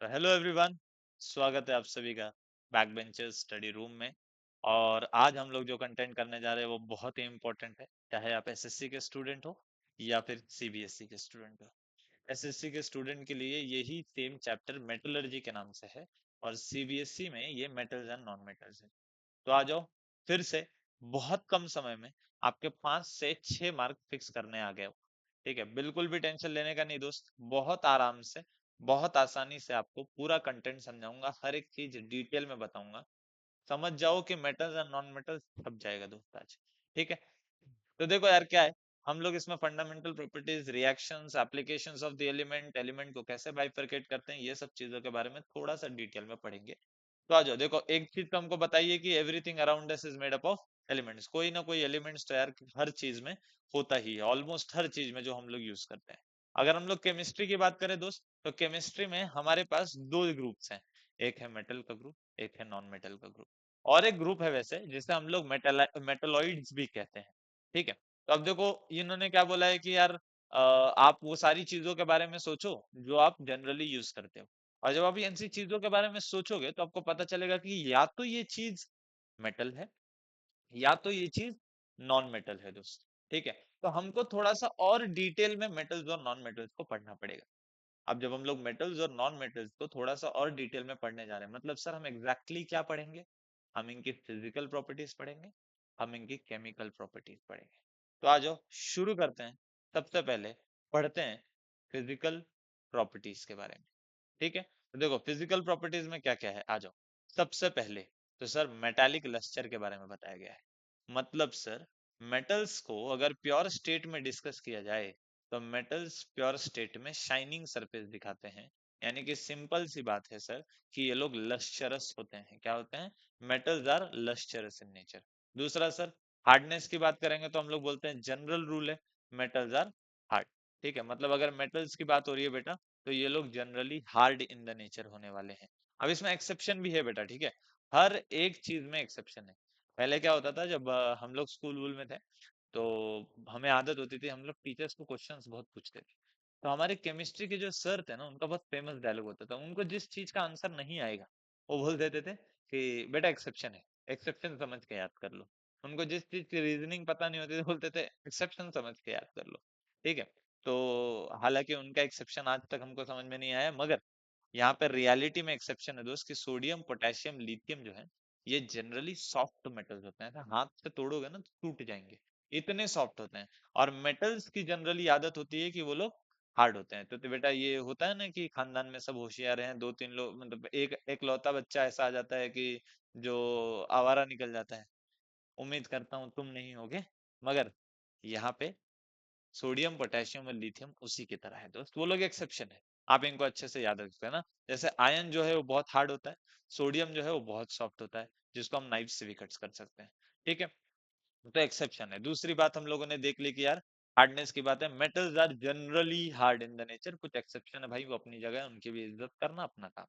तो hello everyone, स्वागत है आप सभी का बैक बेंचर्स स्टडी रूम में। और आज हम लोग जो कंटेंट करने जा रहे हैं वो बहुत ही इम्पोर्टेंट है, चाहे आप एसएससी के स्टूडेंट हो या फिर सीबीएसई के स्टूडेंट हो। एसएससी के स्टूडेंट के लिए यही सेम चैप्टर मेटलर्जी के नाम से है, और सीबीएसई में ये मेटल्स एंड नॉन मेटल्स है। तो आ जाओ, फिर से बहुत कम समय में आपके 5 से 6 मार्क फिक्स करने आ गए हो। ठीक है, बिल्कुल भी टेंशन लेने का नहीं दोस्त, बहुत आराम से, बहुत आसानी से आपको पूरा कंटेंट समझाऊंगा, हर एक चीज डिटेल में बताऊंगा। समझ जाओ कि मेटल्स और नॉन मेटल्स सब जाएगा दोस्त आज। ठीक है, तो देखो यार क्या है, हम लोग इसमें fundamental properties, reactions, applications of the element, element को कैसे बाइफरकेट करते हैं, ये सब चीजों के बारे में थोड़ा सा डिटेल में पढ़ेंगे। तो आ जाओ, देखो एक चीज तो हमको बताइए कि everything around us is made up of elements. कोई ना कोई एलिमेंट्स तो यार हर चीज में होता ही है, ऑलमोस्ट हर चीज में जो हम लोग यूज करते हैं। अगर हम लोग केमिस्ट्री की बात करें दोस्त, तो केमिस्ट्री में हमारे पास दो ग्रुप्स हैं। एक है मेटल का ग्रुप, एक है नॉन मेटल का ग्रुप। और एक ग्रुप है वैसे जिसे हम लोग मेटलॉइड्स भी कहते हैं। ठीक है, तो अब देखो इन्होंने क्या बोला है कि यार आप वो सारी चीजों के बारे में सोचो जो आप जनरली यूज करते हो। और जब आप ऐसी चीजों के बारे में सोचोगे तो आपको पता चलेगा कि या तो ये चीज मेटल है या तो ये चीज नॉन मेटल है दोस्त। ठीक है, तो हमको थोड़ा सा और डिटेल में मेटल्स और नॉन मेटल्स को पढ़ना पड़ेगा। अब जब हम लोग मेटल्स और नॉन मेटल्स को थोड़ा सा और डिटेल में पढ़ने जा रहे हैं, मतलब सर हम एग्जैक्टली क्या पढ़ेंगे? हम इनकी फिजिकल प्रॉपर्टीज पढ़ेंगे, हम इनकी केमिकल प्रॉपर्टीज पढ़ेंगे। तो आ जाओ शुरू करते हैं। सबसे पहले पढ़ते हैं फिजिकल प्रॉपर्टीज के बारे में। ठीक है, तो देखो फिजिकल प्रॉपर्टीज में क्या क्या है, आ जाओ। सबसे पहले तो सर मेटालिक लस्टर के बारे में बताया गया है। मतलब सर, मेटल्स को अगर प्योर स्टेट में डिस्कस किया जाए तो मेटल्स प्योर स्टेट में शाइनिंग सरफेस दिखाते हैं। यानी कि सिंपल सी बात है सर कि ये लोग लश्चरस होते हैं। क्या होते हैं? Metals are lustrous in nature. दूसरा सर, हार्डनेस की बात करेंगे तो हम लोग बोलते हैं जनरल रूल है, मेटल्स आर हार्ड। ठीक है, मतलब अगर मेटल्स की बात हो रही है बेटा, तो ये लोग generally hard in the nature होने वाले हैं। अब इसमें एक्सेप्शन भी है बेटा, ठीक है, हर एक चीज में एक्सेप्शन है। पहले क्या होता था, जब हम लोग स्कूल वूल में थे, तो हमें आदत होती थी, हम लोग टीचर्स को क्वेश्चंस बहुत पूछते थे। तो हमारे केमिस्ट्री के जो सर थे ना, उनका बहुत फेमस डायलॉग होता था, उनको जिस चीज का आंसर नहीं आएगा वो बोल देते थे कि बेटा एक्सेप्शन है, एक्सेप्शन समझ के याद कर लो। उनको जिस चीज की रीजनिंग पता नहीं होती थी, बोलते थे एक्सेप्शन समझ के याद कर लो। ठीक है, तो हालांकि उनका एक्सेप्शन आज तक हमको समझ में नहीं आया, मगर यहाँ पे रियलिटी में एक्सेप्शन है दोस्त कि सोडियम, पोटेशियम, लिथियम जो है, ये जनरली सॉफ्ट मेटल्स होते हैं। ऐसा हाथ से तोड़ोगे ना तो टूट जाएंगे, इतने सॉफ्ट होते हैं। और मेटल्स की जनरली आदत होती है कि वो लोग हार्ड होते हैं। तो बेटा ये होता है ना कि खानदान में सब होशियार हैं, दो तीन लोग, मतलब एक लौता बच्चा ऐसा आ जाता है कि जो आवारा निकल जाता है। उम्मीद करता हूँ तुम नहीं होगे, मगर यहाँ पे सोडियम, पोटेशियम और लिथियम उसी की तरह है दोस्त, वो लोग एक्सेप्शन है। आप इनको अच्छे से याद रखते हैं ना। जैसे आयन जो है वो बहुत हार्ड होता है, सोडियम जो है वो बहुत सॉफ्ट होता है, जिसको हम नाइफ से भी कट कर सकते हैं। ठीक है, तो एक्सेप्शन है। दूसरी बात हम लोगों ने देख ली कि यार हार्डनेस की बात है, metals are generally hard in the nature. कुछ एक्सेप्शन है भाई, वो अपनी जगह है, उनकी भी इज्जत करना अपना काम।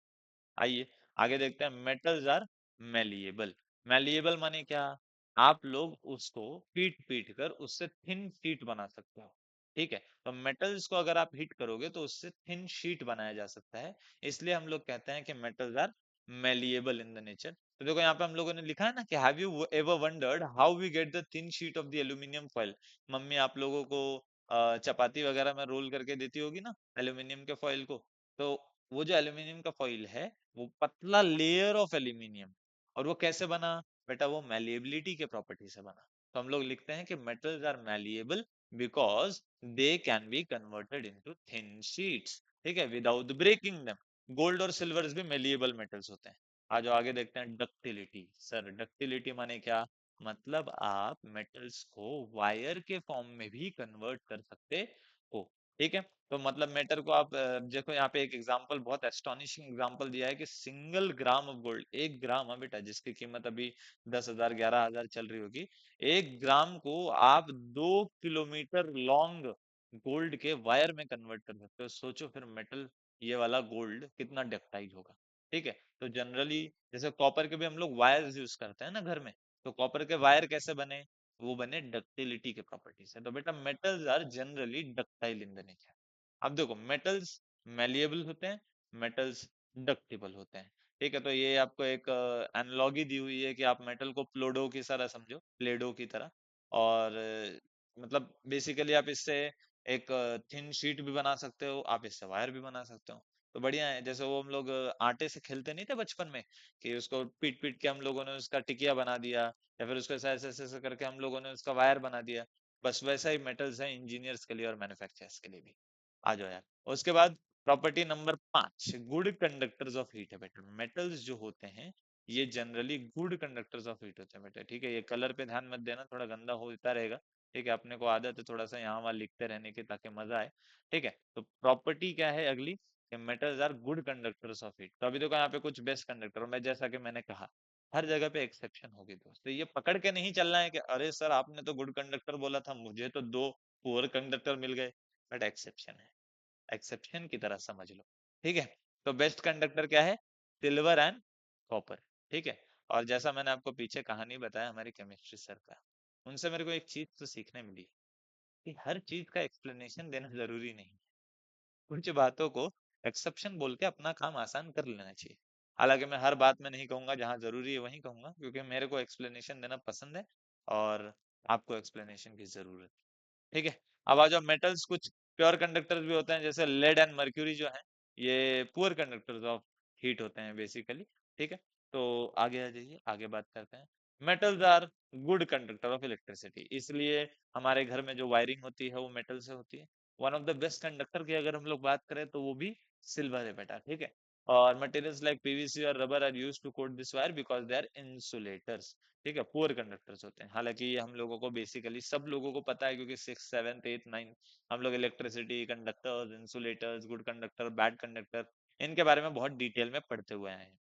आइए आगे देखते हैं, मेटल्स आर मैलिएबल। मैलिएबल माने क्या? आप लोग उसको पीट पीट कर उससे थिन शीट बना सकते हो। ठीक है, तो मेटल्स को अगर आप हीट करोगे तो उससे थिन शीट बनाया जा सकता है। इसलिए हम लोग कहते हैं कि metals are malleable in the nature. तो देखो यहाँ पे हम लोगों ने लिखा है ना कि have you ever wondered how we get the thin sheet of the aluminium foil. मम्मी आप लोगों को चपाती वगैरह में रोल करके देती होगी ना एल्यूमिनियम के फॉइल को। तो वो जो एल्यूमिनियम का फॉइल है, वो पतला लेयर ऑफ एल्यूमिनियम, और वो कैसे बना? बेटा वो मैलिएबिलिटी के प्रॉपर्टी से बना। तो हम लोग लिखते हैं कि metals are malleable because they can be converted into thin sheets. ठीक है, विदाउट ब्रेकिंग देम। गोल्ड और सिल्वर भी मैलिएबल मेटल्स होते हैं। आज आगे देखते हैं डक्टिलिटी। सर डक्टिलिटी माने क्या? मतलब आप मेटल्स को वायर के फॉर्म में भी कन्वर्ट कर सकते हो। ठीक है, तो मतलब मैटर को आप देखो, यहाँ पे एक एग्जांपल, बहुत एस्टोनिशिंग एग्जांपल दिया है कि सिंगल ग्राम ऑफ गोल्ड, 1 ग्राम है बेटा, जिसकी कीमत अभी 10,000 11,000 चल रही होगी। 1 ग्राम को आप 2 किलोमीटर लॉन्ग गोल्ड के वायर में कन्वर्ट कर सकते हो। सोचो फिर मेटल, ये वाला गोल्ड कितना डक्टाइल होगा। ठीक है, तो जनरली जैसे कॉपर के भी हम लोग वायर्स यूज करते हैं ना घर में, तो कॉपर के वायर कैसे बने? वो बने डक्टिलिटी के प्रॉपर्टी से। तो बेटा metals are generally ductile in the nature. अब देखो मेटल्स मैलिएबल होते हैं, मेटल्स डक्टिबल होते हैं। ठीक है, तो ये आपको एक एनालॉगी दी हुई है कि आप मेटल को प्लोडो की तरह समझो, प्लेडो की तरह। और मतलब बेसिकली आप इससे एक थिन शीट भी बना सकते हो, आप इससे वायर भी बना सकते हो। तो बढ़िया है, जैसे वो हम लोग आटे से खेलते नहीं थे बचपन में, कि उसको पीट पीट के हम लोगों ने उसका टिकिया बना दिया, या फिर उसको ऐसे ऐसे ऐसे करके हम लोगों ने उसका वायर बना दिया। बस वैसा ही मेटल्स है इंजीनियर्स के लिए और मैन्युफैक्चरर्स के लिए भी। आ जाओ यार। उसके बाद property number 5, good conductors of heat है बेटा। मेटल्स जो होते हैं ये generally good conductors of heat होते हैं बेटा। ठीक है, ये कलर पे ध्यान मत देना, थोड़ा गंदा होता रहेगा। ठीक है, अपने को आदत है थोड़ा सा यहाँ वहाँ लिखते रहने की ताकि मजा आए। ठीक है, तो प्रॉपर्टी क्या है अगली, कि metals are good conductors of heat. तो अभी देखो यहाँ पे कुछ बेस्ट कंडक्टर, मैं जैसा कि मैंने कहा हर जगह पे एक्सेप्शन होगी दोस्त। तो ये पकड़ के नहीं चलना है कि अरे सर आपने तो गुड कंडक्टर बोला था, मुझे तो दो पुअर कंडक्टर मिल गए। बट एक्सेप्शन है, एक्सेप्शन की तरह समझ लो। ठीक है, तो बेस्ट कंडक्टर क्या है, सिल्वर एंड कॉपर। ठीक है, और जैसा मैंने आपको पीछे कहानी बताया हमारी केमिस्ट्री सर का, उनसे मेरे को एक चीज तो सीखने मिली कि हर चीज का एक्सप्लेनेशन देना जरूरी नहीं। कुछ बातों को एक्सेप्शन बोल के अपना काम आसान कर लेना चाहिए। हालांकि मैं हर बात में नहीं कहूंगा, जहां जरूरी है वहीं कहूंगा, क्योंकि मेरे को एक्सप्लेनेशन देना पसंद है और आपको एक्सप्लेनेशन की जरूरत है। ठीक है, अब आ जाओ मेटल्स, कुछ प्योर कंडक्टर्स भी होते हैं जैसे लेड एंड मर्क्यूरी जो है, ये पुअर कंडक्टर्स ऑफ हीट होते हैं बेसिकली। ठीक है, तो आगे आ जाइए, आगे बात करते हैं। Metals are good conductor of electricity, इसलिए हमारे घर में जो वायरिंग होती है वो मेटल से होती है। One of the best conductor की अगर हम लोग बात करें तो वो भी सिल्वर है बेटा। ठीक है, और मटेरियल्स लाइक पीवीसी और rubber are used to coat this wire because they are insulators. ठीक है, पुअर कंडक्टर्स होते हैं। हालांकि ये हम लोगों को बेसिकली सब लोगों को पता है, क्योंकि 6 7 8 9 हम लोग electricity, conductors, insulators, good conductor, bad conductor, इनके बारे में बहुत डिटेल में पढ़ते हुए आए हैं।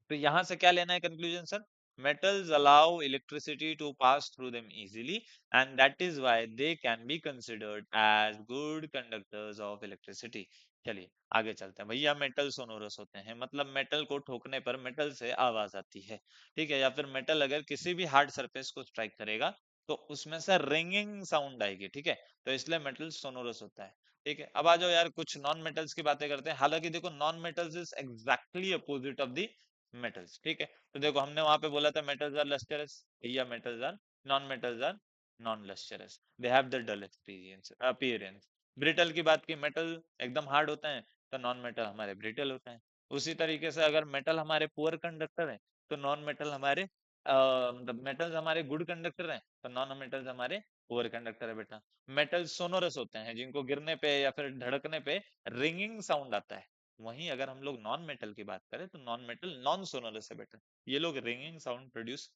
तो यहां से क्या लेना है conclusion sir, metals allow electricity to pass through them easily and that is why they can be considered as good conductors of electricity। चलिए आगे चलते हैं भैया। मेटल सोनोरस होते हैं, मतलब मेटल को ठोकने पर मेटल से आवाज आती है। ठीक है, या फिर मेटल अगर किसी भी हार्ड सरफेस को स्ट्राइक करेगा तो उसमें से रिंगिंग साउंड आएगी। ठीक है, तो इसलिए मेटल सोनोरस होता है। ठीक है, अब आ जाओ यार कुछ नॉन मेटल्स की बातें करते हैं। हालांकि देखो non metals is exactly opposite of the metals. ठीक है, तो देखो हमने वहां पे बोला था मेटल्स आर लस्टरस, या metals are non, metals are non lustrous, they have the dull experience appearance. Brittle की बात की, मेटल एकदम हार्ड होता है तो नॉन मेटल हमारे ब्रिटल होता है। उसी तरीके से अगर मेटल हमारे पुअर कंडक्टर है तो नॉन मेटल हमारे मतलब मेटल्स हमारे गुड कंडक्टर हैं तो नॉन मेटल्स हमारे पुअर कंडक्टर है बेटा। मेटल सोनोरस होते हैं, जिनको गिरने पे या फिर धड़कने पे रिंगिंग साउंड आता है। वहीं अगर हम लोग नॉन मेटल की बात करें तो नॉन मेटल नॉन सोनोरस है बेटा, ये लोग रिंगिंग साउंड प्रोड्यूस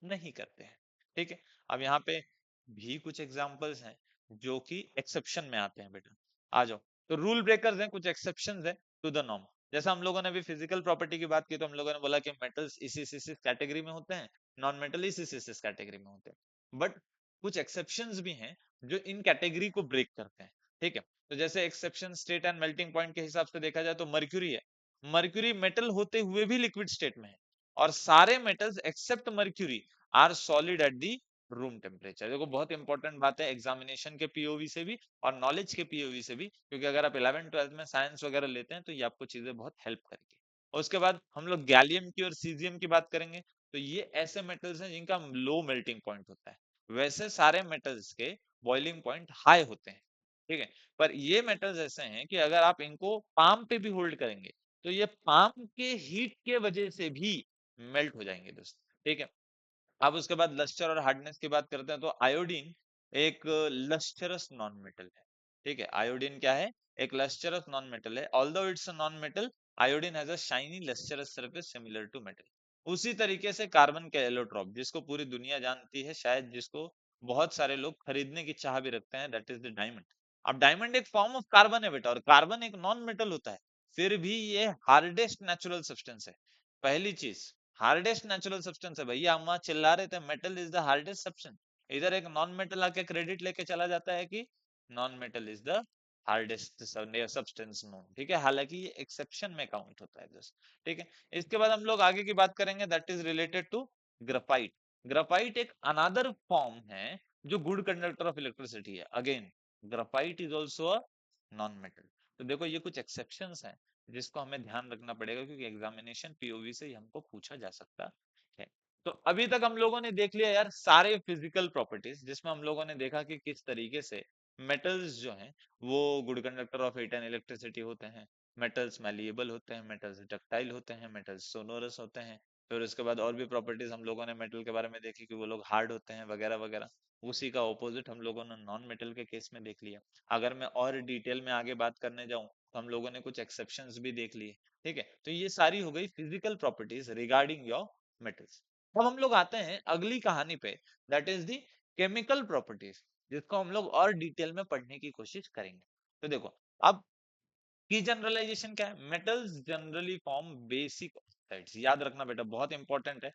नहीं करते हैं। ठीक है, अब यहाँ पे भी कुछ एग्जांपल्स हैं जो कि एक्सेप्शन में आते हैं बेटा। आ जाओ, तो रूल ब्रेकर्स हैं, कुछ एक्सेप्शंस हैं टू द नॉर्म। जैसा हम लोगों ने अभी फिजिकल प्रॉपर्टी की बात की तो हम लोगों ने बोला कि मेटल्स इस कैटेगरी में होते हैं, नॉन मेटल इस कैटेगरी में होते हैं। बट कुछ एक्सेप्शंस भी हैं जो इन कैटेगरी को ब्रेक करते हैं। ठीक है, तो जैसे exception state and melting point के हिसाब से देखा जाए तो मर्क्यूरी है। मर्क्यूरी मेटल होते हुए भी लिक्विड स्टेट में है, और सारे metals except mercury are solid at the room temperature. देखो बहुत इंपॉर्टेंट बात है एग्जामिनेशन के पीओवी से भी और नॉलेज के पीओवी से भी, क्योंकि अगर आप 11 12 में साइंस वगैरह लेते हैं तो ये आपको चीजें बहुत हेल्प करेगी। और उसके बाद हम लोग गैलियम की और सीजियम की बात करेंगे, तो ये ऐसे मेटल्स हैं जिनका लो मेल्टिंग पॉइंट होता है। वैसे सारे मेटल्स के बॉइलिंग पॉइंट हाई होते हैं। ठीक है, पर ये मेटल्स ऐसे हैं कि अगर आप इनको पाम पे भी होल्ड करेंगे तो ये पाम के हीट के वजह से भी मेल्ट हो जाएंगे दोस्त। ठीक है, अब उसके बाद लस्टर और हार्डनेस की बात करते हैं, तो आयोडीन एक लस्टरस नॉन मेटल है। ठीक है, आयोडीन क्या है, एक लस्टरस नॉन मेटल है। Although it's a non metal, iodine has a shiny lustrous surface similar to metal. उसी तरीके से कार्बन के एलोट्रॉप, जिसको पूरी दुनिया जानती है, शायद जिसको बहुत सारे लोग खरीदने की चाह भी रखते हैं, दैट इज द डायमंड। अब डायमंड एक फॉर्म ऑफ कार्बन है बेटा, और कार्बन एक नॉन मेटल होता है, फिर भी ये हार्डेस्ट नेचुरल सब्सटेंस है। पहली चीज, हार्डेस्ट नेचुरल सब्सटेंस है भैया। हम वहां चिल्ला रहे थे metal is the hardest substance, इधर एक नॉन मेटल आके क्रेडिट लेके चला जाता है कि non metal is the hardest substance known. ठीक है, हालांकि ये एक्सेप्शन में काउंट होता है दोस्त। ठीक है, इसके बाद हम लोग आगे की बात करेंगे, that is related to graphite. Graphite एक अनदर फॉर्म है जो गुड कंडक्टर ऑफ इलेक्ट्रिसिटी है। Again graphite is also a non metal. तो देखो ये कुछ एक्सेप्शंस हैं जिसको हमें ध्यान रखना पड़ेगा, क्योंकि एग्जामिनेशन पीओवी से ही हमको पूछा जा सकता है। तो अभी तक हम लोगों ने देख लिया यार सारे फिजिकल प्रॉपर्टीज, जिसमें हम लोगों ने देखा कि किस तरीके से मेटल्स जो हैं वो good conductor of heat and electricity होते हैं, मेटल्स मैलिएबल होते हैं, मेटल्स डक्टाइल होते हैं, मेटल्स सोनोरस होते हैं। फिर उसके बाद और भी प्रॉपर्टीज हम लोगों ने मेटल के बारे में देखी कि वो लोग हार्ड होते हैं वगैरह वगैरह। उसी का ऑपोजिट हम लोगों ने नॉन मेटल के केस में देख लिया। अगर मैं और डिटेल में आगे बात करने जाऊं तो हम लोगों ने कुछ एक्सेप्शंस भी देख लिए। ठीक है, तो ये सारी हो गई physical properties regarding your metals. अब हम लोग आते हैं अगली कहानी पे, that is the chemical properties, जिसको हम लोग और डिटेल में पढ़ने की कोशिश करेंगे। तो देखो, अब की जनरलाइजेशन क्या है, metals generally form basic oxides. याद रखना बेटा, बहुत इंपॉर्टेंट है,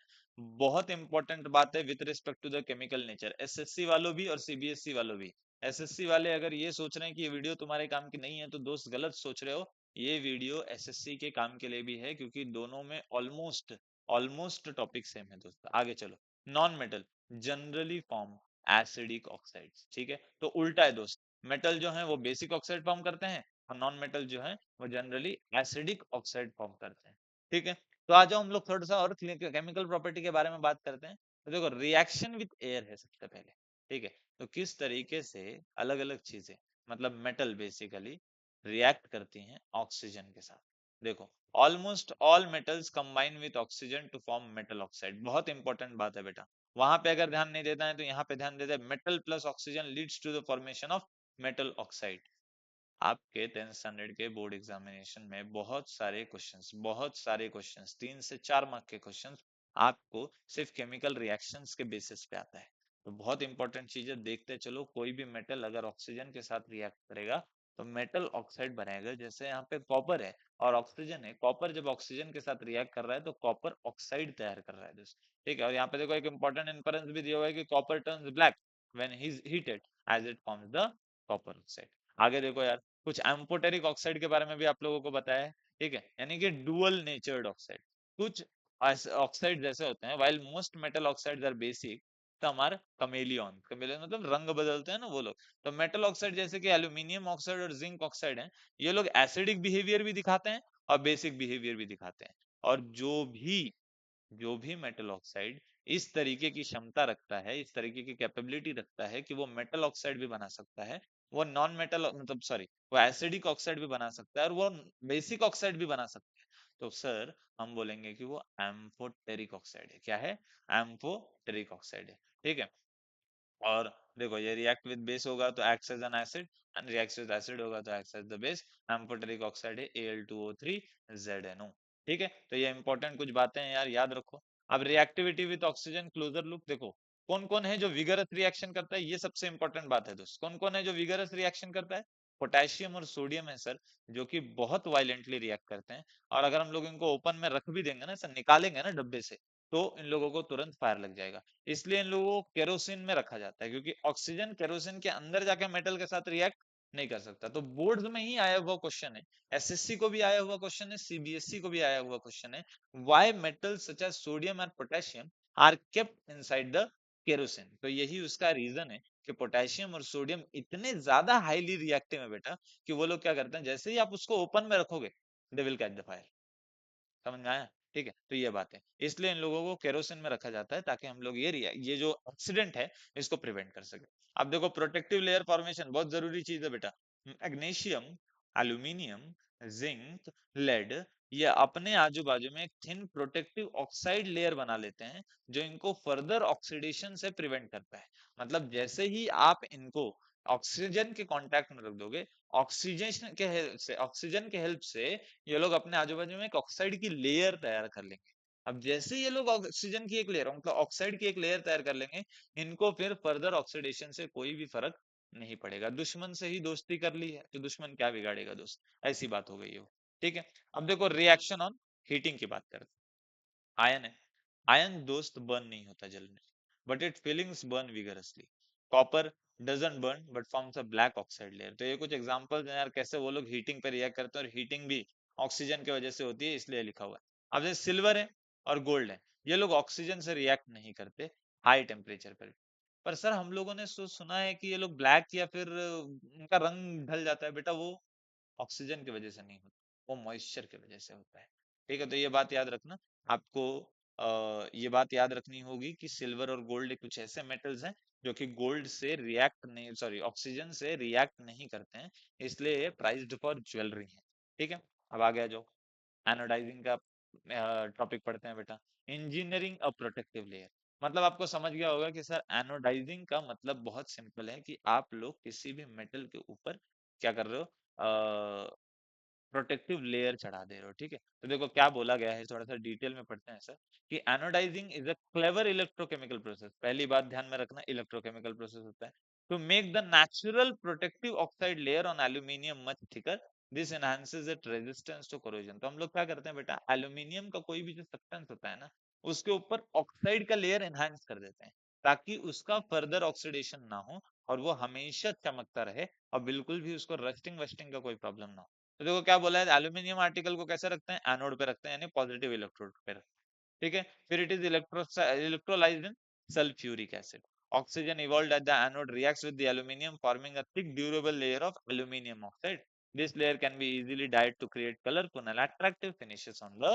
बहुत इंपॉर्टेंट बात है with respect to the chemical nature. SSC वालों भी और सीबीएसई वालों भी। एसएससी वाले अगर ये सोच रहे हैं कि ये वीडियो तुम्हारे काम की नहीं है तो दोस्त गलत सोच रहे हो। ये वीडियो एसएससी के काम के लिए भी है, क्योंकि दोनों में ऑलमोस्ट ऑलमोस्ट टॉपिक सेम है दोस्त। आगे चलो। Non metal generally form acidic oxides. ठीक है, तो उल्टा है दोस्त, मेटल जो है वो बेसिक ऑक्साइड फॉर्म करते हैं और नॉन मेटल जो है वो जनरली एसिडिक ऑक्साइड फॉर्म करते हैं। ठीक है, तो आ जाओ हम लोग थोड़ा सा और केमिकल प्रॉपर्टी के बारे में बात करते हैं। तो देखो, रिएक्शन विथ एयर है सबसे पहले। ठीक है, तो किस तरीके से अलग अलग चीजें, मतलब मेटल बेसिकली रिएक्ट करती हैं ऑक्सीजन के साथ। देखो, almost all metals combine with oxygen to form metal oxide. बहुत इंपॉर्टेंट बात है बेटा, वहां पे अगर ध्यान नहीं देता है तो यहाँ पे ध्यान देते हैं। Metal plus oxygen leads to the formation of metal oxide. आपके 10th स्टैंडर्ड के बोर्ड एग्जामिनेशन में बहुत सारे क्वेश्चंस 3 से 4 मार्क के क्वेश्चंस आपको सिर्फ केमिकल रिएक्शंस के बेसिस पे आता है। तो बहुत इंपॉर्टेंट चीज है, देखते चलो। कोई भी मेटल अगर ऑक्सीजन के साथ रिएक्ट करेगा तो मेटल ऑक्साइड बनाएगा। जैसे यहाँ पे कॉपर है और ऑक्सीजन है, कॉपर जब ऑक्सीजन के साथ रिएक्ट कर रहा है तो कॉपर ऑक्साइड तैयार कर रहा है दोस्तों। ठीक है, और यहाँ पे देखो एक इंपॉर्टेंट इन्फरेंस भी दिया हुआ है कि copper turns black when he is heated as it forms the copper oxide. आगे देखो यार, कुछ एम्फोटेरिक ऑक्साइड के बारे में भी आप लोगों को बताया है। ठीक है, यानी कि डुअल नेचर्ड ऑक्साइड। कुछ ऑक्साइड जैसे होते हैं, while most metal oxides are basic, तो हमारे कमेलियन कमेलियन मतलब रंग बदलते हैं ना वो लोग। तो मेटल ऑक्साइड जैसे कि एल्यूमिनियम ऑक्साइड और जिंक ऑक्साइड हैं, ये लोग एसिडिक बिहेवियर भी दिखाते हैं और बेसिक बिहेवियर भी दिखाते हैं। और जो भी मेटल ऑक्साइड इस तरीके की क्षमता रखता है, इस तरीके की कैपेबिलिटी रखता है कि वो मेटल ऑक्साइड भी बना सकता है, वो नॉन मेटल मतलब सॉरी वो एसिडिक ऑक्साइड भी बना सकता है और वो बेसिक ऑक्साइड भी बना सकता है, तो सर हम बोलेंगे कि वो एम्फोटेरिक ऑक्साइड है। क्या है? एम्फोटेरिक ऑक्साइड है। ठीक है, और देखो ये रिएक्ट विद बेस होगा तो acts as an acid, and reacts with acid होगा तो acts as the base. Amphoteric oxide है Al2O3ZnO। ठीक है, तो ये इंपॉर्टेंट कुछ बातें हैं यार, याद रखो। अब reactivity with oxygen closure look देखो, कौन कौन है जो विगरस रिएक्शन करता है, ये सबसे इंपॉर्टेंट बात है दोस्त। कौन कौन है जो विगरस रिएक्शन करता है? पोटेशियम और सोडियम है सर, जो कि बहुत वायलेंटली रिएक्ट करते हैं। और अगर हम लोग इनको ओपन में रख भी देंगे ना सर, निकालेंगे ना डब्बे से, तो इन लोगों को तुरंत फायर लग जाएगा। इसलिए इन लोगों को केरोसिन में रखा जाता है, क्योंकि ऑक्सीजन केरोसिन के अंदर जाके मेटल के साथ रिएक्ट नहीं कर सकता। तो बोर्ड्स में ही आया हुआ क्वेश्चन है, एसएससी को भी आया हुआ क्वेश्चन है, सीबीएसई को भी आया हुआ क्वेश्चन है, why metals such as sodium and potassium are kept inside the kerosene. तो यही उसका रीजन है कि पोटेशियम और सोडियम इतने ज्यादा हाईली रिएक्टिव है बेटा, कि वो लोग क्या करते हैं, जैसे ही आप उसको ओपन में रखोगे they will catch the fire. समझ में आया? ठीक है, तो ये बात है, इसलिए इन लोगों को केरोसिन में रखा जाता है ताकि हम लोग ये जो एक्सीडेंट है इसको प्रिवेंट कर सके। अब देखो, प्रोटेक्टिव लेयर फॉर्मेशन बहुत जरूरी चीज है बेटा। मैग्नीशियम, एल्यूमिनियम, जिंक, लेड, ये अपने आजू बाजू में एक थिन प्रोटेक्टिव ऑक्साइड लेयर बना लेते हैं, जो इनको फर्दर ऑक्सीडेशन से प्रिवेंट करता है। मतलब जैसे ही आप इनको ऑक्सीजन के कांटेक्ट में रख दोगे, ऑक्सीजन के हेल्प से ये लोग अपने आजू बाजू में एक ऑक्साइड की लेयर तैयार कर लेंगे। अब जैसे ये लोग ऑक्सीजन की एक लेयर मतलब ऑक्साइड की एक लेयर तैयार कर लेंगे, इनको फिर फर्दर ऑक्सीडेशन से कोई भी फर्क नहीं पड़ेगा। दुश्मन से ही दोस्ती कर ली है तो दुश्मन क्या बिगाड़ेगा दोस्त, ऐसी बात हो गई है वो। ठीक है, अब देखो रिएक्शन ऑन हीटिंग की बात करते हैं। आयन है, आयन दोस्त बर्न नहीं होता जलने, but it feelings burn vigorously. Copper doesn't burn but forms a black oxide layer. तो ये कुछ एग्जांपल्स हैं यार, कैसे वो लोग हीटिंग पे रिएक्ट करते हैं, और हीटिंग भी ऑक्सीजन की वजह से होती है, इसलिए लिखा हुआ है। अब जैसे सिल्वर है और गोल्ड है, ये लोग ऑक्सीजन से रिएक्ट नहीं करते हाई टेम्परेचर पर सर हम लोगों ने सुना है कि ये लोग ब्लैक या फिर उनका रंग ढल जाता है बेटा, वो ऑक्सीजन की वजह से नहीं होता, वो मॉइस्चर की वजह से होता है। ठीक है, तो ये बात याद रखना आपको। ये बात याद रखनी होगी कि सिल्वर और गोल्ड कुछ ऐसे मेटल्स हैं जो कि गोल्ड से रिएक्ट नहीं, सॉरी, ऑक्सीजन से रिएक्ट नहीं करते हैं, इसलिए ये प्राइस्ड फॉर ज्वेलरी है। ठीक है, अब आगे आ जाओ, एनोडाइजिंग का टॉपिक पढ़ते हैं बेटा। इंजीनियरिंग अ प्रोटेक्टिव लेयर, मतलब आपको समझ गया होगा कि सर एनोडाइजिंग का मतलब बहुत सिंपल है कि आप लोग किसी भी मेटल के ऊपर क्या कर रहे हो, प्रोटेक्टिव लेयर चढ़ा दे रहे हो। ठीक है, तो देखो क्या बोला गया है, थोड़ा सा डिटेल में पढ़ते हैं सर, कि anodizing is a clever electrochemical process, पहली बात ध्यान में रखना, इलेक्ट्रोकेमिकल प्रोसेस होता है to make the natural protective oxide layer on aluminium much thicker, this enhances it resistance to corrosion. तो हम लोग क्या करते हैं बेटा, एल्यूमिनियम का कोई भी जो सब्सटेंस होता है ना, उसके ऊपर ऑक्साइड का लेयर एनहांस कर देते हैं, ताकि उसका फर्दर ऑक्सीडेशन ना हो और वो हमेशा चमकता रहे, और बिल्कुल भी उसको रस्टिंग वस्टिंग का कोई प्रॉब्लम ना हो। तो देखो क्या बोला है, एल्यूमिनियम आर्टिकल को कैसे रखते हैं, एनोड पे रखते हैं, यानी पॉजिटिव इलेक्ट्रोड पे रखते हैं। ठीक है, फिर it is electrolysed in sulphuric acid, oxygen evolved at the anode reacts with the aluminium forming a thick durable layer of aluminium oxide. This layer can be easily dyed to create colorful and attractive finishes on the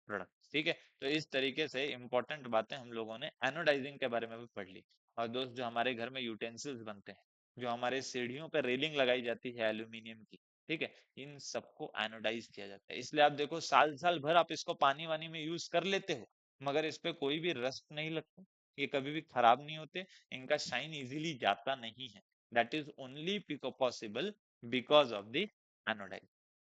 product. ठीक है, तो इस तरीके से important बातें हम लोगों ने एनोडाइजिंग के बारे में भी पढ़ ली। और दोस्त, जो हमारे घर में यूटेंसिल्स बनते हैं, जो हमारे सीढ़ियों पर रेलिंग लगाई जाती है एल्यूमिनियम की, ठीक है, इन सबको एनोडाइज किया जाता है। इसलिए आप देखो साल साल भर आप इसको पानी वानी में यूज कर लेते हो, मगर इस पे कोई भी रस्ट नहीं लगता, ये कभी भी खराब नहीं होते, इनका शाइन इजीली जाता नहीं है। That is only possible because of the anodize.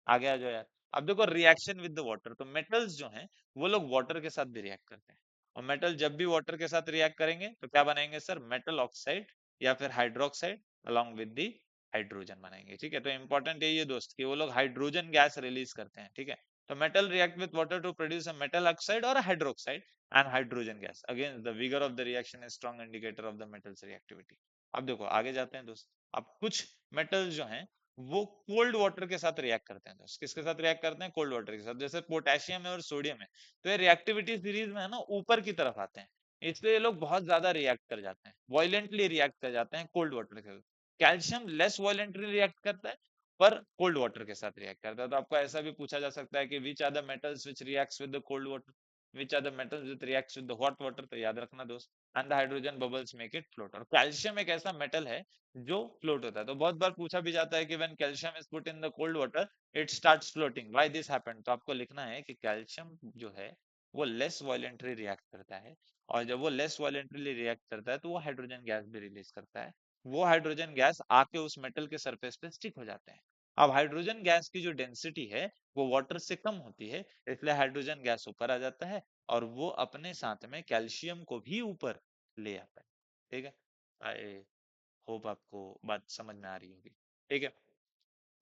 आगे आ जाओ यार। अब देखो रिएक्शन विद द वाटर, तो मेटल्स जो हैं वो लोग वाटर के साथ भी रिएक्ट करते हैं, और मेटल जब भी वाटर के साथ रिएक्ट करेंगे तो क्या बनाएंगे सर, मेटल ऑक्साइड या फिर hydroxide along with the hydrogen बनाएंगे। ठीक है, तो इंपॉर्टेंट यही है दोस्त कि वो लोग हाइड्रोजन गैस रिलीज करते हैं। ठीक है, तो metal react with water to produce a metal oxide और hydroxide and hydrogen gas, again the vigour of the reaction is strong indicator of the metal's reactivity. अब देखो आगे जाते हैं दोस्त। अब कुछ मेटल्स जो हैं वो कोल्ड वाटर के साथ रिएक्ट करते हैं दोस्त, किसके साथ रिएक्ट करते हैं, कोल्ड वाटर के साथ, जैसे पोटेशियम है और सोडियम है, तो ये रिएक्टिविटी सीरीज में है ना ऊपर की तरफ आते हैं, इसलिए ये लोग बहुत ज्यादा रिएक्ट कर जाते हैं, वायलेंटली रिएक्ट कर जाते हैं कोल्ड वाटर के साथ। कैल्शियम लेस वायलेंटली रिएक्ट करता है, पर कोल्ड वाटर के साथ रिएक्ट करता है। तो आपको ऐसा भी पूछा जा सकता है कि which are the metals which reacts with the cold water, which are the metals which reacts with the hot water, तो याद रखना दोस्त, and the hydrogen bubbles make it float. और कैल्शियम एक ऐसा मेटल है जो फ्लोट होता है, तो बहुत बार पूछा भी जाता है कि when calcium is put in the cold water it starts floating, why this happened, तो आपको लिखना है कि कैल्शियम जो है वो लेस वायलेंटली रिएक्ट करता है, और जब वो लेस वायलेंटली रिएक्ट करता है तो वो हाइड्रोजन गैस भी रिलीज करता है, वो हाइड्रोजन गैस आके उस मेटल के सरफेस पे स्टिक हो जाते हैं। अब हाइड्रोजन गैस की जो डेंसिटी है वो वाटर से कम होती है, इसलिए हाइड्रोजन गैस ऊपर आ जाता है और वो अपने साथ में कैल्शियम को भी ऊपर ले आता है। ठीक है, आई होप आपको बात समझ में आ रही होगी। ठीक है,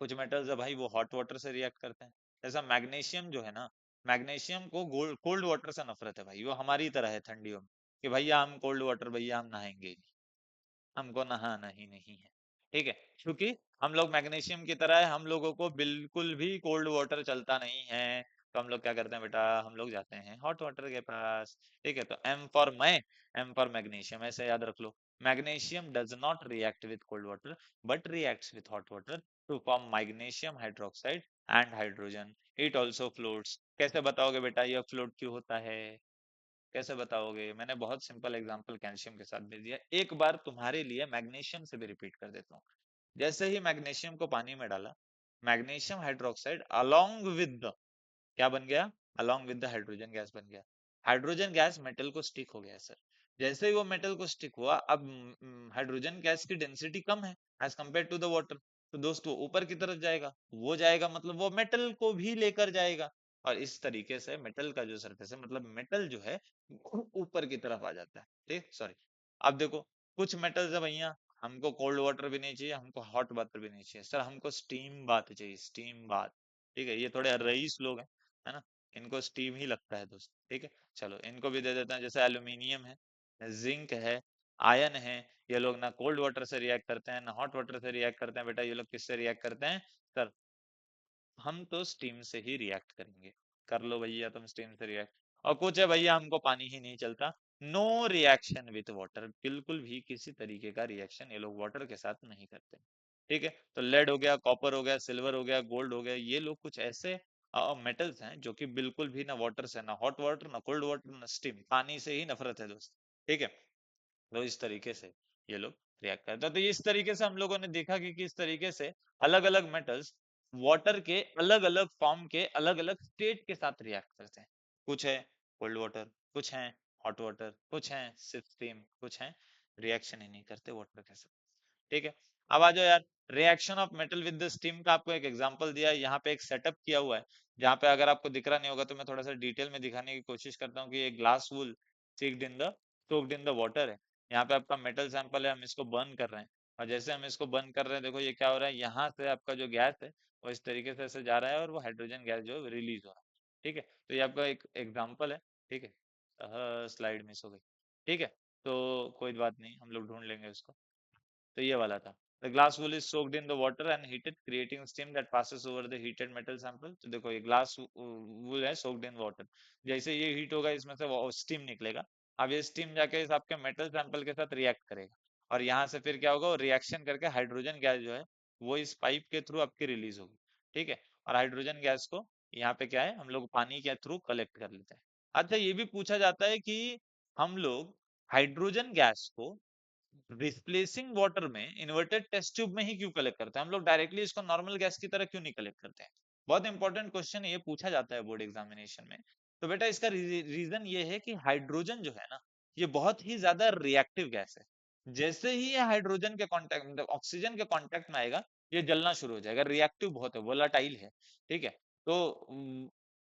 कुछ मेटल्स है भाई वो हॉट वाटर से रिएक्ट करते हैं, जैसा मैग्नीशियम जो है ना, मैग्नीशियम को कोल्ड वाटर से नफरत है भाई, वो हमारी तरह है ठंडियों में, कि भैया हम कोल्ड वाटर, भैया हम नहाएंगे ही नहीं, हमको नहाना ही नहीं है। ठीक है, क्योंकि हम लोग मैग्नीशियम की तरह है, हम लोगों को बिल्कुल भी कोल्ड वाटर चलता नहीं है, तो हम लोग क्या करते हैं बेटा, हम लोग जाते हैं हॉट वाटर के पास। ठीक है, तो एम फॉर मैं, एम फॉर मैग्नीशियम, ऐसे याद रख लो। Magnesium does not react with cold water but reacts with hot water to form magnesium hydroxide and hydrogen, it also floats. कैसे बताओगे बेटा यह फ्लोट क्यों होता है, कैसे बताओगे, मैंने बहुत सिंपल एग्जांपल कैल्शियम के साथ दे दिया, एक बार तुम्हारे लिए मैग्नीशियम से भी रिपीट कर देता हूँ। जैसे ही मैग्नीशियम को पानी में डाला, magnesium hydroxide along with the, क्या बन गया, along with the hydrogen gas बन गया, हाइड्रोजन गैस मेटल को स्टिक हो गया सर। जैसे ही वो मेटल को स्टिक हुआ, अब हाइड्रोजन गैस की डेंसिटी कम है as compare to the water, तो दोस्त वो ऊपर की तरफ जाएगा, वो जाएगा मतलब वो मेटल को भी लेकर जाएगा, और इस तरीके से मेटल का जो सरफेस है, मतलब मेटल जो है ऊपर की तरफ आ जाता है। ठीक, सॉरी। अब देखो कुछ मेटल्स है भैया, हमको कोल्ड वाटर भी नहीं चाहिए, हमको हॉट वाटर भी नहीं चाहिए सर, हमको स्टीम बाथ चाहिए, स्टीम बाथ। ठीक है, ये थोड़े रईस लोग हैं, है ना, इनको स्टीम ही लगता है दोस्त। ठीक है, चलो इनको भी दे देते हैं, जैसे एल्यूमिनियम है, जिंक है, आयन है, ये लोग ना कोल्ड वाटर से रिएक्ट करते हैं ना हॉट वाटर से रिएक्ट करते हैं बेटा, ये लोग किससे रिएक्ट करते हैं सर, हम तो स्टीम से ही रिएक्ट करेंगे। कर लो भैया तुम स्टीम से रिएक्ट। और कुछ है भैया हमको पानी ही नहीं चलता, नो रिएक्शन विथ वाटर, बिल्कुल भी किसी तरीके का रिएक्शन ये लोग वाटर के साथ नहीं करते। ठीक है, तो लेड हो गया, कॉपर हो गया, सिल्वर हो गया, गोल्ड हो गया, ये लोग कुछ ऐसे मेटल्स हैं जो कि बिल्कुल भी ना वाटर से, ना हॉट वाटर, ना कोल्ड वाटर, ना स्टीम, पानी से ही नफरत है दोस्त। ठीक है, तो इस तरीके से ये लोग रिएक्ट करते हैं। तो इस तरीके से हम लोगों ने देखा कि किस तरीके से अलग अलग मेटल्स वाटर के अलग अलग फॉर्म के अलग अलग स्टेट के साथ रिएक्ट करते हैं। कुछ है कोल्ड वाटर, कुछ है हॉट वाटर, कुछ है सिर्फ स्टीम, कुछ है रिएक्शन ही नहीं करते वाटर के साथ। ठीक है, अब आ जाओ यार, reaction of metal with the steam का आपको एक एग्जांपल दिया है, यहाँ पे एक सेटअप किया हुआ है, जहाँ पे अगर आपको दिख रहा नहीं होगा तो मैं थोड़ा सा डिटेल में दिखाने की कोशिश करता हूँ कि ये glass wool सीक्ड in the soaked in the water है। यहाँ पे आपका मेटल सैंपल है, हम इसको बर्न कर रहे हैं, और जैसे हम इसको बर्न कर रहे हैं देखो ये क्या हो रहा है, यहाँ से आपका जो गैस है वो इस तरीके से ऐसे जा रहा है और वो हाइड्रोजन गैस जो रिलीज हो रहा है। ठीक है, तो ये आपका एक एग्जाम्पल है। ठीक है, स्लाइड मिस हो गई। ठीक है, तो कोई बात नहीं, हम लोग ढूंढ लेंगे उसको। तो ये वाला था, the glass wool is soaked in the water and heated creating steam that passes over the heated metal sample। तो देखो ये ग्लास wool है soaked in water, जैसे ये हीट होगा इसमें से स्टीम निकलेगा। अब ये स्टीम जाके इस आपके मेटल सैंपल के साथ रिएक्ट करेगा, और यहाँ से फिर क्या होगा, वो रिएक्शन करके हाइड्रोजन गैस जो है वो इस पाइप के थ्रू आपकी रिलीज होगी। ठीक है, और हाइड्रोजन गैस को यहाँ पे क्या है, हम लोग पानी के थ्रू कलेक्ट कर लेते हैं। अच्छा, ये भी पूछा जाता है कि हम लोग हाइड्रोजन गैस को रिप्लेसिंग वाटर में इन्वर्टेड टेस्ट ट्यूब में ही क्यों कलेक्ट करते हैं, हम लोग डायरेक्टली इसको नॉर्मल गैस की तरह क्यों नहीं कलेक्ट करते हैं? बहुत इंपॉर्टेंट क्वेश्चन है, ये पूछा जाता है बोर्ड एग्जामिनेशन में। तो बेटा इसका रीजन ये है कि हाइड्रोजन जो है ना, ये बहुत ही ज्यादा रिएक्टिव गैस है। जैसे ही ये हाइड्रोजन के कांटेक्ट मतलब ऑक्सीजन के कांटेक्ट में आएगा, ये जलना शुरू हो जाएगा, रिएक्टिव बहुत है, वोलाटाइल है। ठीक है, तो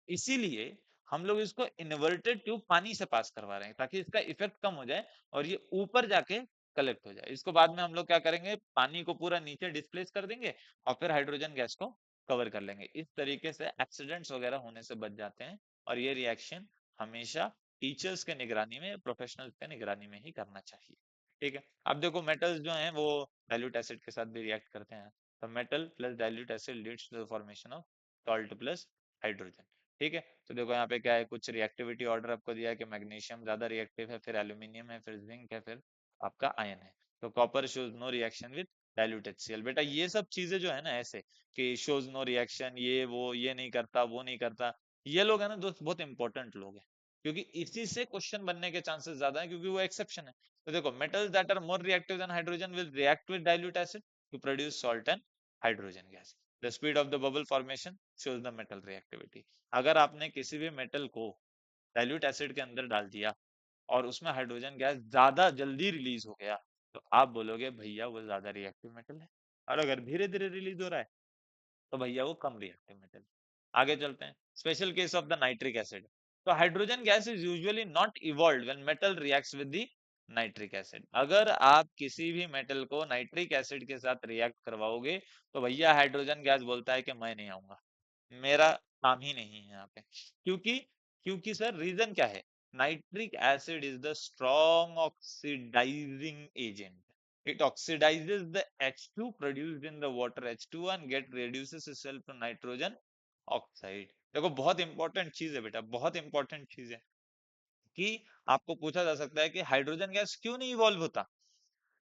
इसीलिए हम लोग इसको इन्वर्टेड ट्यूब पानी से पास करवा रहे हैं ताकि इसका इफेक्ट कम हो जाए और ये ऊपर जाके कलेक्ट हो जाए। इसको बाद में हम लोग क्या करेंगे, पानी को पूरा नीचे डिस्प्लेस कर देंगे और फिर हाइड्रोजन गैस को कवर कर लेंगे। इस तरीके से एक्सीडेंट्स वगैरह होने से बच जाते हैं, और ये रिएक्शन हमेशा टीचर्स के निगरानी में, प्रोफेशनल्स के निगरानी में ही करना चाहिए। ठीक है, अब देखो मेटल्स जो हैं वो डाइल्यूट एसिड के साथ भी रिएक्ट करते हैं, तो metal plus dilute acid leads to the formation of salt plus hydrogen. ठीक है, तो देखो यहाँ पे क्या है, कुछ रिएक्टिविटी ऑर्डर आपको दिया है कि मैग्नीशियम ज्यादा रिएक्टिव है, फिर एल्यूमिनियम है, फिर जिंक है, फिर आपका आयन है। तो copper shows no reaction with dilute HCl। बेटा ये सब चीजें जो है ना ऐसे कि शोज नो रिएक्शन, ये वो, ये नहीं करता, वो नहीं करता, ये लोग है ना दोस्त बहुत इंपॉर्टेंट लोग हैं, क्योंकि इसी से क्वेश्चन बनने के चांसेस ज्यादा है, क्योंकि वो एक्सेप्शन है। तो देखो metals that are more reactive than hydrogen will react with dilute acid to produce salt and hydrogen gas. The speed of the bubble formation shows the metal reactivity। अगर आपने किसी भी मेटल को डाइल्यूट एसिड के अंदर डाल दिया और उसमें हाइड्रोजन गैस ज्यादा जल्दी रिलीज हो गया, तो आप बोलोगे भैया वो ज्यादा रिएक्टिव मेटल है। और अगर धीरे धीरे रिलीज हो रहा है तो भैया वो कम रिएक्टिव मेटल। आगे चलते हैं, special case of the nitric acid. तो hydrogen gas is usually not evolve when metal reacts with the nitric acid. अगर आप किसी भी मेटल को नाइट्रिक एसिड के साथ रिएक्ट करवाओगे तो भैया हाइड्रोजन गैस बोलता है कि मैं नहीं आऊंगा, मेरा काम ही नहीं है यहाँ पे। क्योंकि क्योंकि सर रीजन क्या है, nitric acid is the strong oxidizing agent. it oxidizes the H2 produced in the water H2 and get reduces itself to nitrogen oxide। देखो बहुत इंपॉर्टेंट चीज है बेटा, बहुत इंपॉर्टेंट चीज है कि आपको पूछा जा सकता है कि हाइड्रोजन गैस क्यों नहीं इवॉल्व होता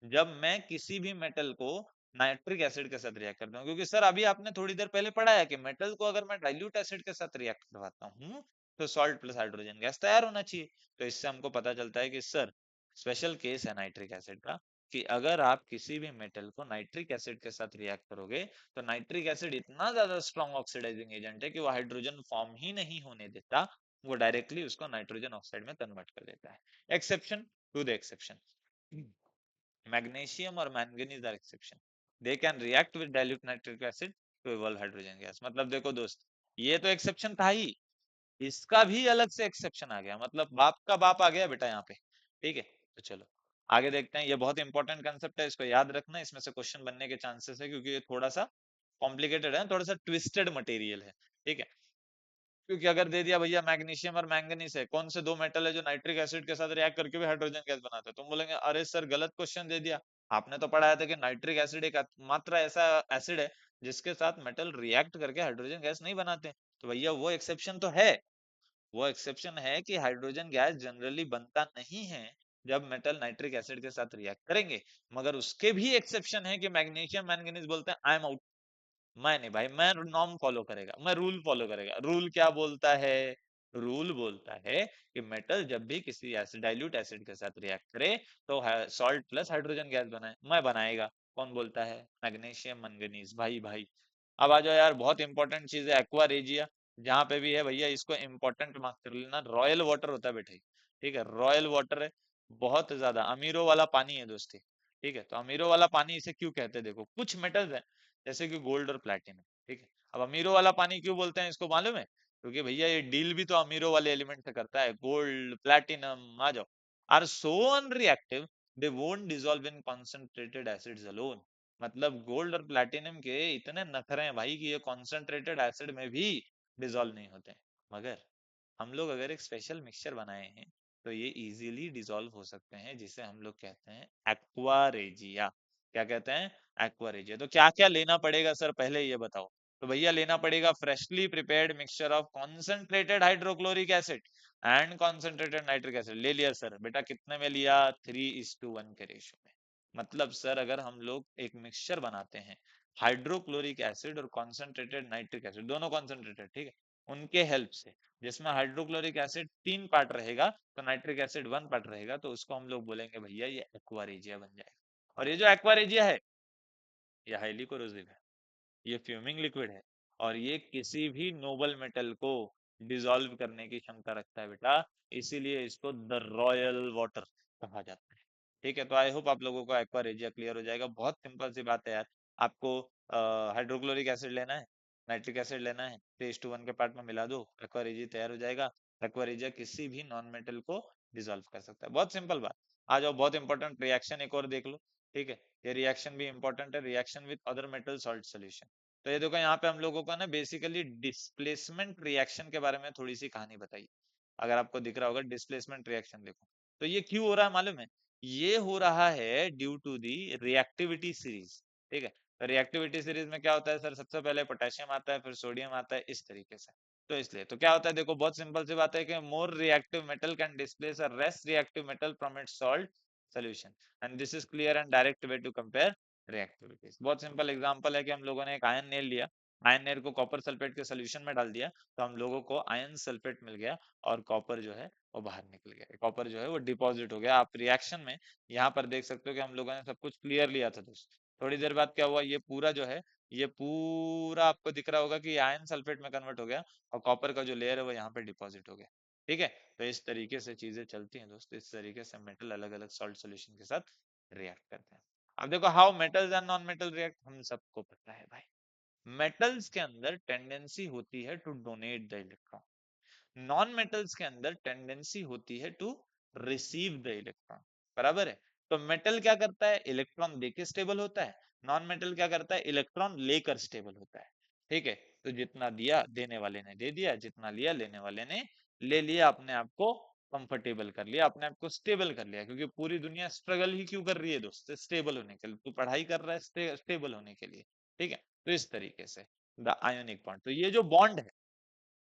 जब मैं किसी भी मेटल को नाइट्रिक एसिड के साथ रिएक्ट करता हूँ। क्योंकि सर अभी आपने थोड़ी देर पहले पढ़ा है कि मेटल को अगर मैं डाइल्यूट एसिड के साथ रिएक्ट करवाता हूँ तो सॉल्ट प्लस हाइड्रोजन गैस तैयार होना चाहिए। तो इससे हमको पता चलता है कि सर स्पेशल केस है नाइट्रिक एसिड का, कि अगर आप किसी भी मेटल को नाइट्रिक एसिड के साथ रिएक्ट करोगे तो नाइट्रिक एसिड इतना ज्यादा स्ट्रॉन्ग ऑक्सीडाइजिंग एजेंट है कि वो हाइड्रोजन फॉर्म ही नहीं होने देता, वो डायरेक्टली उसको नाइट्रोजन ऑक्साइड में कन्वर्ट कर देता है। Exception to the exception, magnesium और manganese are exception, they can react with dilute nitric acid to evolve hydrogen gas। मतलब देखो दोस्त, ये तो एक्सेप्शन था ही, इसका भी अलग से एक्सेप्शन आ गया, मतलब बाप का बाप आ गया बेटा यहाँ पे। ठीक है, तो चलो आगे देखते हैं, ये बहुत इंपॉर्टेंट कंसेप्ट है, इसको याद रखना, इसमें से क्वेश्चन बनने के चांसेस है, क्योंकि ये थोड़ा सा कॉम्प्लिकेटेड है, थोड़ा सा ट्विस्टेड मटेरियल है। ठीक है, क्योंकि अगर दे दिया भैया मैग्नीशियम और मैंगनीज है, कौन से दो मेटल है जो नाइट्रिक एसिड के साथ रिएक्ट करके भी हाइड्रोजन गैस बनाते हैं, तुम बोलेंगे अरे सर गलत क्वेश्चन दे दिया, आपने तो पढ़ाया था कि नाइट्रिक एसिड एक मात्र ऐसा एसिड है जिसके साथ मेटल रिएक्ट करके हाइड्रोजन गैस नहीं बनाते। तो भैया वो एक्सेप्शन तो है, वो एक्सेप्शन है कि हाइड्रोजन गैस जनरली बनता नहीं है, जब मेटल नाइट्रिक एसिड के साथ रिएक्ट करेंगे। मगर उसके भी एक्सेप्शन है कि मैग्नीशियम मैंगनीज बोलते हैं आई एम आउट। मैं नहीं भाई, मैं नॉर्म फॉलो करेगा, मैं रूल फॉलो करेगा। रूल क्या बोलता है? रूल बोलता है कि मेटल जब भी किसी एसिड डाइल्यूट एसिड के साथ रिएक्ट करे तो सॉल्ट प्लस हाइड्रोजन गैस बनाए। मैं बनाएगा, कौन बोलता है? Magnesium manganese. भाई भाई अब आ जाओ यार, बहुत इंपॉर्टेंट चीज है एक्वा रेजिया। जहां पे भी है भैया इसको इंपॉर्टेंट मार्क कर लेना। रॉयल वाटर होता है बेटे, ठीक है, रॉयल वाटर है, बहुत ज्यादा अमीरों वाला पानी है दोस्ती। ठीक है, तो अमीरों वाला पानी इसे क्यों कहते हैं? देखो कुछ मेटल्स है जैसे कि गोल्ड और प्लैटिनम, ठीक है। अब अमीरों वाला पानी क्यों बोलते हैं इसको मालूम है? क्योंकि भैया ये डील भी तो अमीरों वाले एलिमेंट से करता है। गोल्ड प्लैटिनम आ जाओ are so unreactive they won't dissolve in concentrated acids alone. मतलब गोल्ड और प्लैटिनम के इतने नखरे हैं भाई कि ये कॉन्सेंट्रेटेड एसिड में भी डिसॉल्व नहीं होते। मगर हम लोग अगर एक स्पेशल मिक्सचर बनाए हैं तो ये इजीली डिसॉल्व हो सकते हैं, जिसे हम लोग कहते हैं एक्वा रेजिया। क्या कहते हैं? Aqua regia. तो क्या क्या लेना पड़ेगा सर, पहले ये बताओ। तो भैया लेना पड़ेगा freshly prepared mixture of concentrated hydrochloric acid and concentrated nitric acid. ले लिया सर बेटा, कितने में लिया? 3:1 के रेशियो में। मतलब सर अगर हम लोग एक मिक्सचर बनाते हैं हाइड्रोक्लोरिक एसिड और कॉन्सेंट्रेटेड नाइट्रिक एसिड, दोनों कॉन्सेंट्रेटेड, ठीक है, उनके हेल्प से, जिसमें हाइड्रोक्लोरिक एसिड 3 पार्ट रहेगा तो नाइट्रिक एसिड 1 पार्ट रहेगा, तो उसको हम लोग बोलेंगे भैया ये एक्वारेजिया बन जाएगा। और ये जो एक्वारेजिया है ये हाईली कोरोसिव है, ये फ्यूमिंग लिक्विड है, और ये किसी भी नोबल मेटल को डिसॉल्व करने की क्षमता रखता है बेटा। इसीलिए इसको द रॉयल वाटर कहा जाता है। ठीक है, तो आई होप आप लोगों को एक्वारेजिया क्लियर हो जाएगा। बहुत सिंपल सी बात है यार। आपको हाइड्रोक्लोरिक एसिड लेना है, नाइट्रिक एसिड लेना है, 3:1 के पार्ट में मिला दो, एक्वारेजिया तैयार हो जाएगा। एक्वारेजिया किसी भी नॉन मेटल को डिसॉल्व कर सकता है। बहुत सिंपल बात। आ जाओ, बहुत इंपॉर्टेंट रिएक्शन एक और देख लो। ठीक है, ये रिएक्शन भी इंपॉर्टेंट है, reaction with other metal salt solution. तो ये देखो यहाँ पे हम लोगों को ना बेसिकली डिस्प्लेसमेंट रिएक्शन के बारे में थोड़ी सी कहानी बताई। अगर आपको दिख रहा होगा डिस्प्लेसमेंट रिएक्शन, देखो तो ये क्यों हो रहा है मालूम है? ये हो रहा है due to the reactivity series. ठीक है, तो रिएक्टिविटी सीरीज में क्या होता है सर? सबसे पहले पोटेशियम आता है, फिर सोडियम आता है, इस तरीके से। तो इसलिए तो क्या होता है, देखो बहुत सिंपल सी बात है कि more reactive metal can displace a less reactive metal from its salt solution, and this is clear and direct way to compare reactivities. बहुत सिंपल एग्जांपल है कि हम लोगों ने एक आयन नेल लिया, आयन नेल को कॉपर सल्फेट के सोल्यूशन में डाल दिया, तो हम लोगों को आयन सल्फेट मिल गया, और कॉपर जो है वो बाहर निकल गया, कॉपर जो है वो डिपॉजिट हो गया। आप रिएक्शन में यहाँ पर देख सकते हो कि हम लोगों ने सब कुछ क्लियर लिया था दोस्त। थोड़ी देर बाद क्या हुआ, ये पूरा जो है, ये पूरा आपको दिख रहा होगा कि आयन सल्फेट में कन्वर्ट हो गया, और कॉपर का जो लेयर है वो यहाँ पे डिपॉजिट हो गया। ठीक है, तो इस तरीके से चीजें चलती हैं दोस्त, इस तरीके से मेटल अलग अलग सॉल्ट सोल्यूशन के साथ रिएक्ट करते हैं। अब देखो how metals and non metal react, हम सबको पता है भाई। मेटल्स के अंदर टेंडेंसी होती है to donate the electron, non metals के अंदर टेंडेंसी होती है टू रिसीव द इलेक्ट्रॉन। बराबर है? तो मेटल क्या करता है? इलेक्ट्रॉन देके स्टेबल होता है। नॉन मेटल क्या करता है? इलेक्ट्रॉन लेकर स्टेबल होता है। ठीक है, तो जितना दिया देने वाले ने दे दिया, जितना लिया लेने वाले ने ले लिया, अपने आप को कंफर्टेबल कर लिया, अपने आप को स्टेबल कर लिया। क्योंकि पूरी दुनिया स्ट्रगल ही क्यों कर रही है दोस्त? स्टेबल होने के लिए। तू पढ़ाई कर रहा है स्टेबल होने के लिए। ठीक है, तो इस तरीके से द आयोनिक बॉन्ड, तो ये जो बॉन्ड है,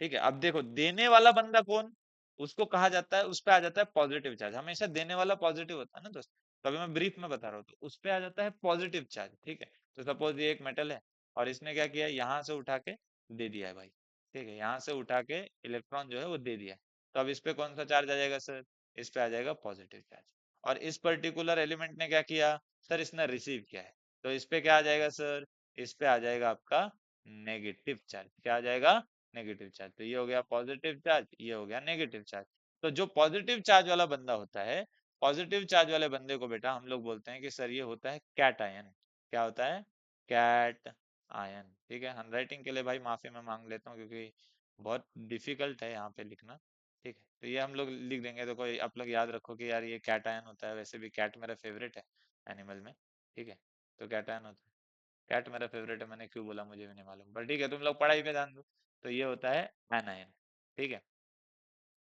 ठीक है, अब देखो देने वाला बंदा कौन, उसको कहा जाता है, उस पे आ जाता है पॉजिटिव चार्ज। हमेशा देने वाला पॉजिटिव होता है ना दोस्त। तो अभी मैं ब्रीफ में बता रहा हूँ, तो उस पे आ जाता है पॉजिटिव चार्ज। ठीक है, तो सपोज ये एक मेटल है, और इसने क्या किया, यहाँ से उठा के दे दिया है भाई। ठीक है, यहाँ से उठा के इलेक्ट्रॉन जो है वो दे दिया है। तो अब इस पे कौन सा चार्ज आ जाएगा सर? इस पे आ जाएगा पॉजिटिव चार्ज। और इस पर्टिकुलर एलिमेंट ने क्या किया सर? इसने रिसीव किया है, तो इस पे क्या आ जाएगा सर? इस पे आ जाएगा आपका नेगेटिव चार्ज। क्या आ जाएगा? Negative charge. तो ये हो गया पॉजिटिव चार्ज, ये हो गया नेगेटिव चार्ज। तो जो पॉजिटिव चार्ज वाला बंदा होता है, पॉजिटिव चार्ज वाले बंदे को बेटा हम लोग बोलते हैं कि सर ये होता है कैट आयन। क्या होता है? Cation. ठीक है, हैंडराइटिंग के लिए भाई माफी मैं मांग लेता हूँ, क्योंकि बहुत डिफिकल्ट है यहाँ पे लिखना। ठीक है, तो ये हम लोग लिख देंगे, तो कोई आप लोग याद रखो कि यार ये कैट आयन होता है। वैसे भी कैट मेरा फेवरेट है एनिमल में। ठीक है, तो कैट आयन होता है। कैट मेरा फेवरेट है, मैंने क्यों बोला मुझे भी नहीं मालूम, पर ठीक है, तुम लोग पढ़ाई पे ध्यान दो। तो ये होता है एनायन। ठीक है,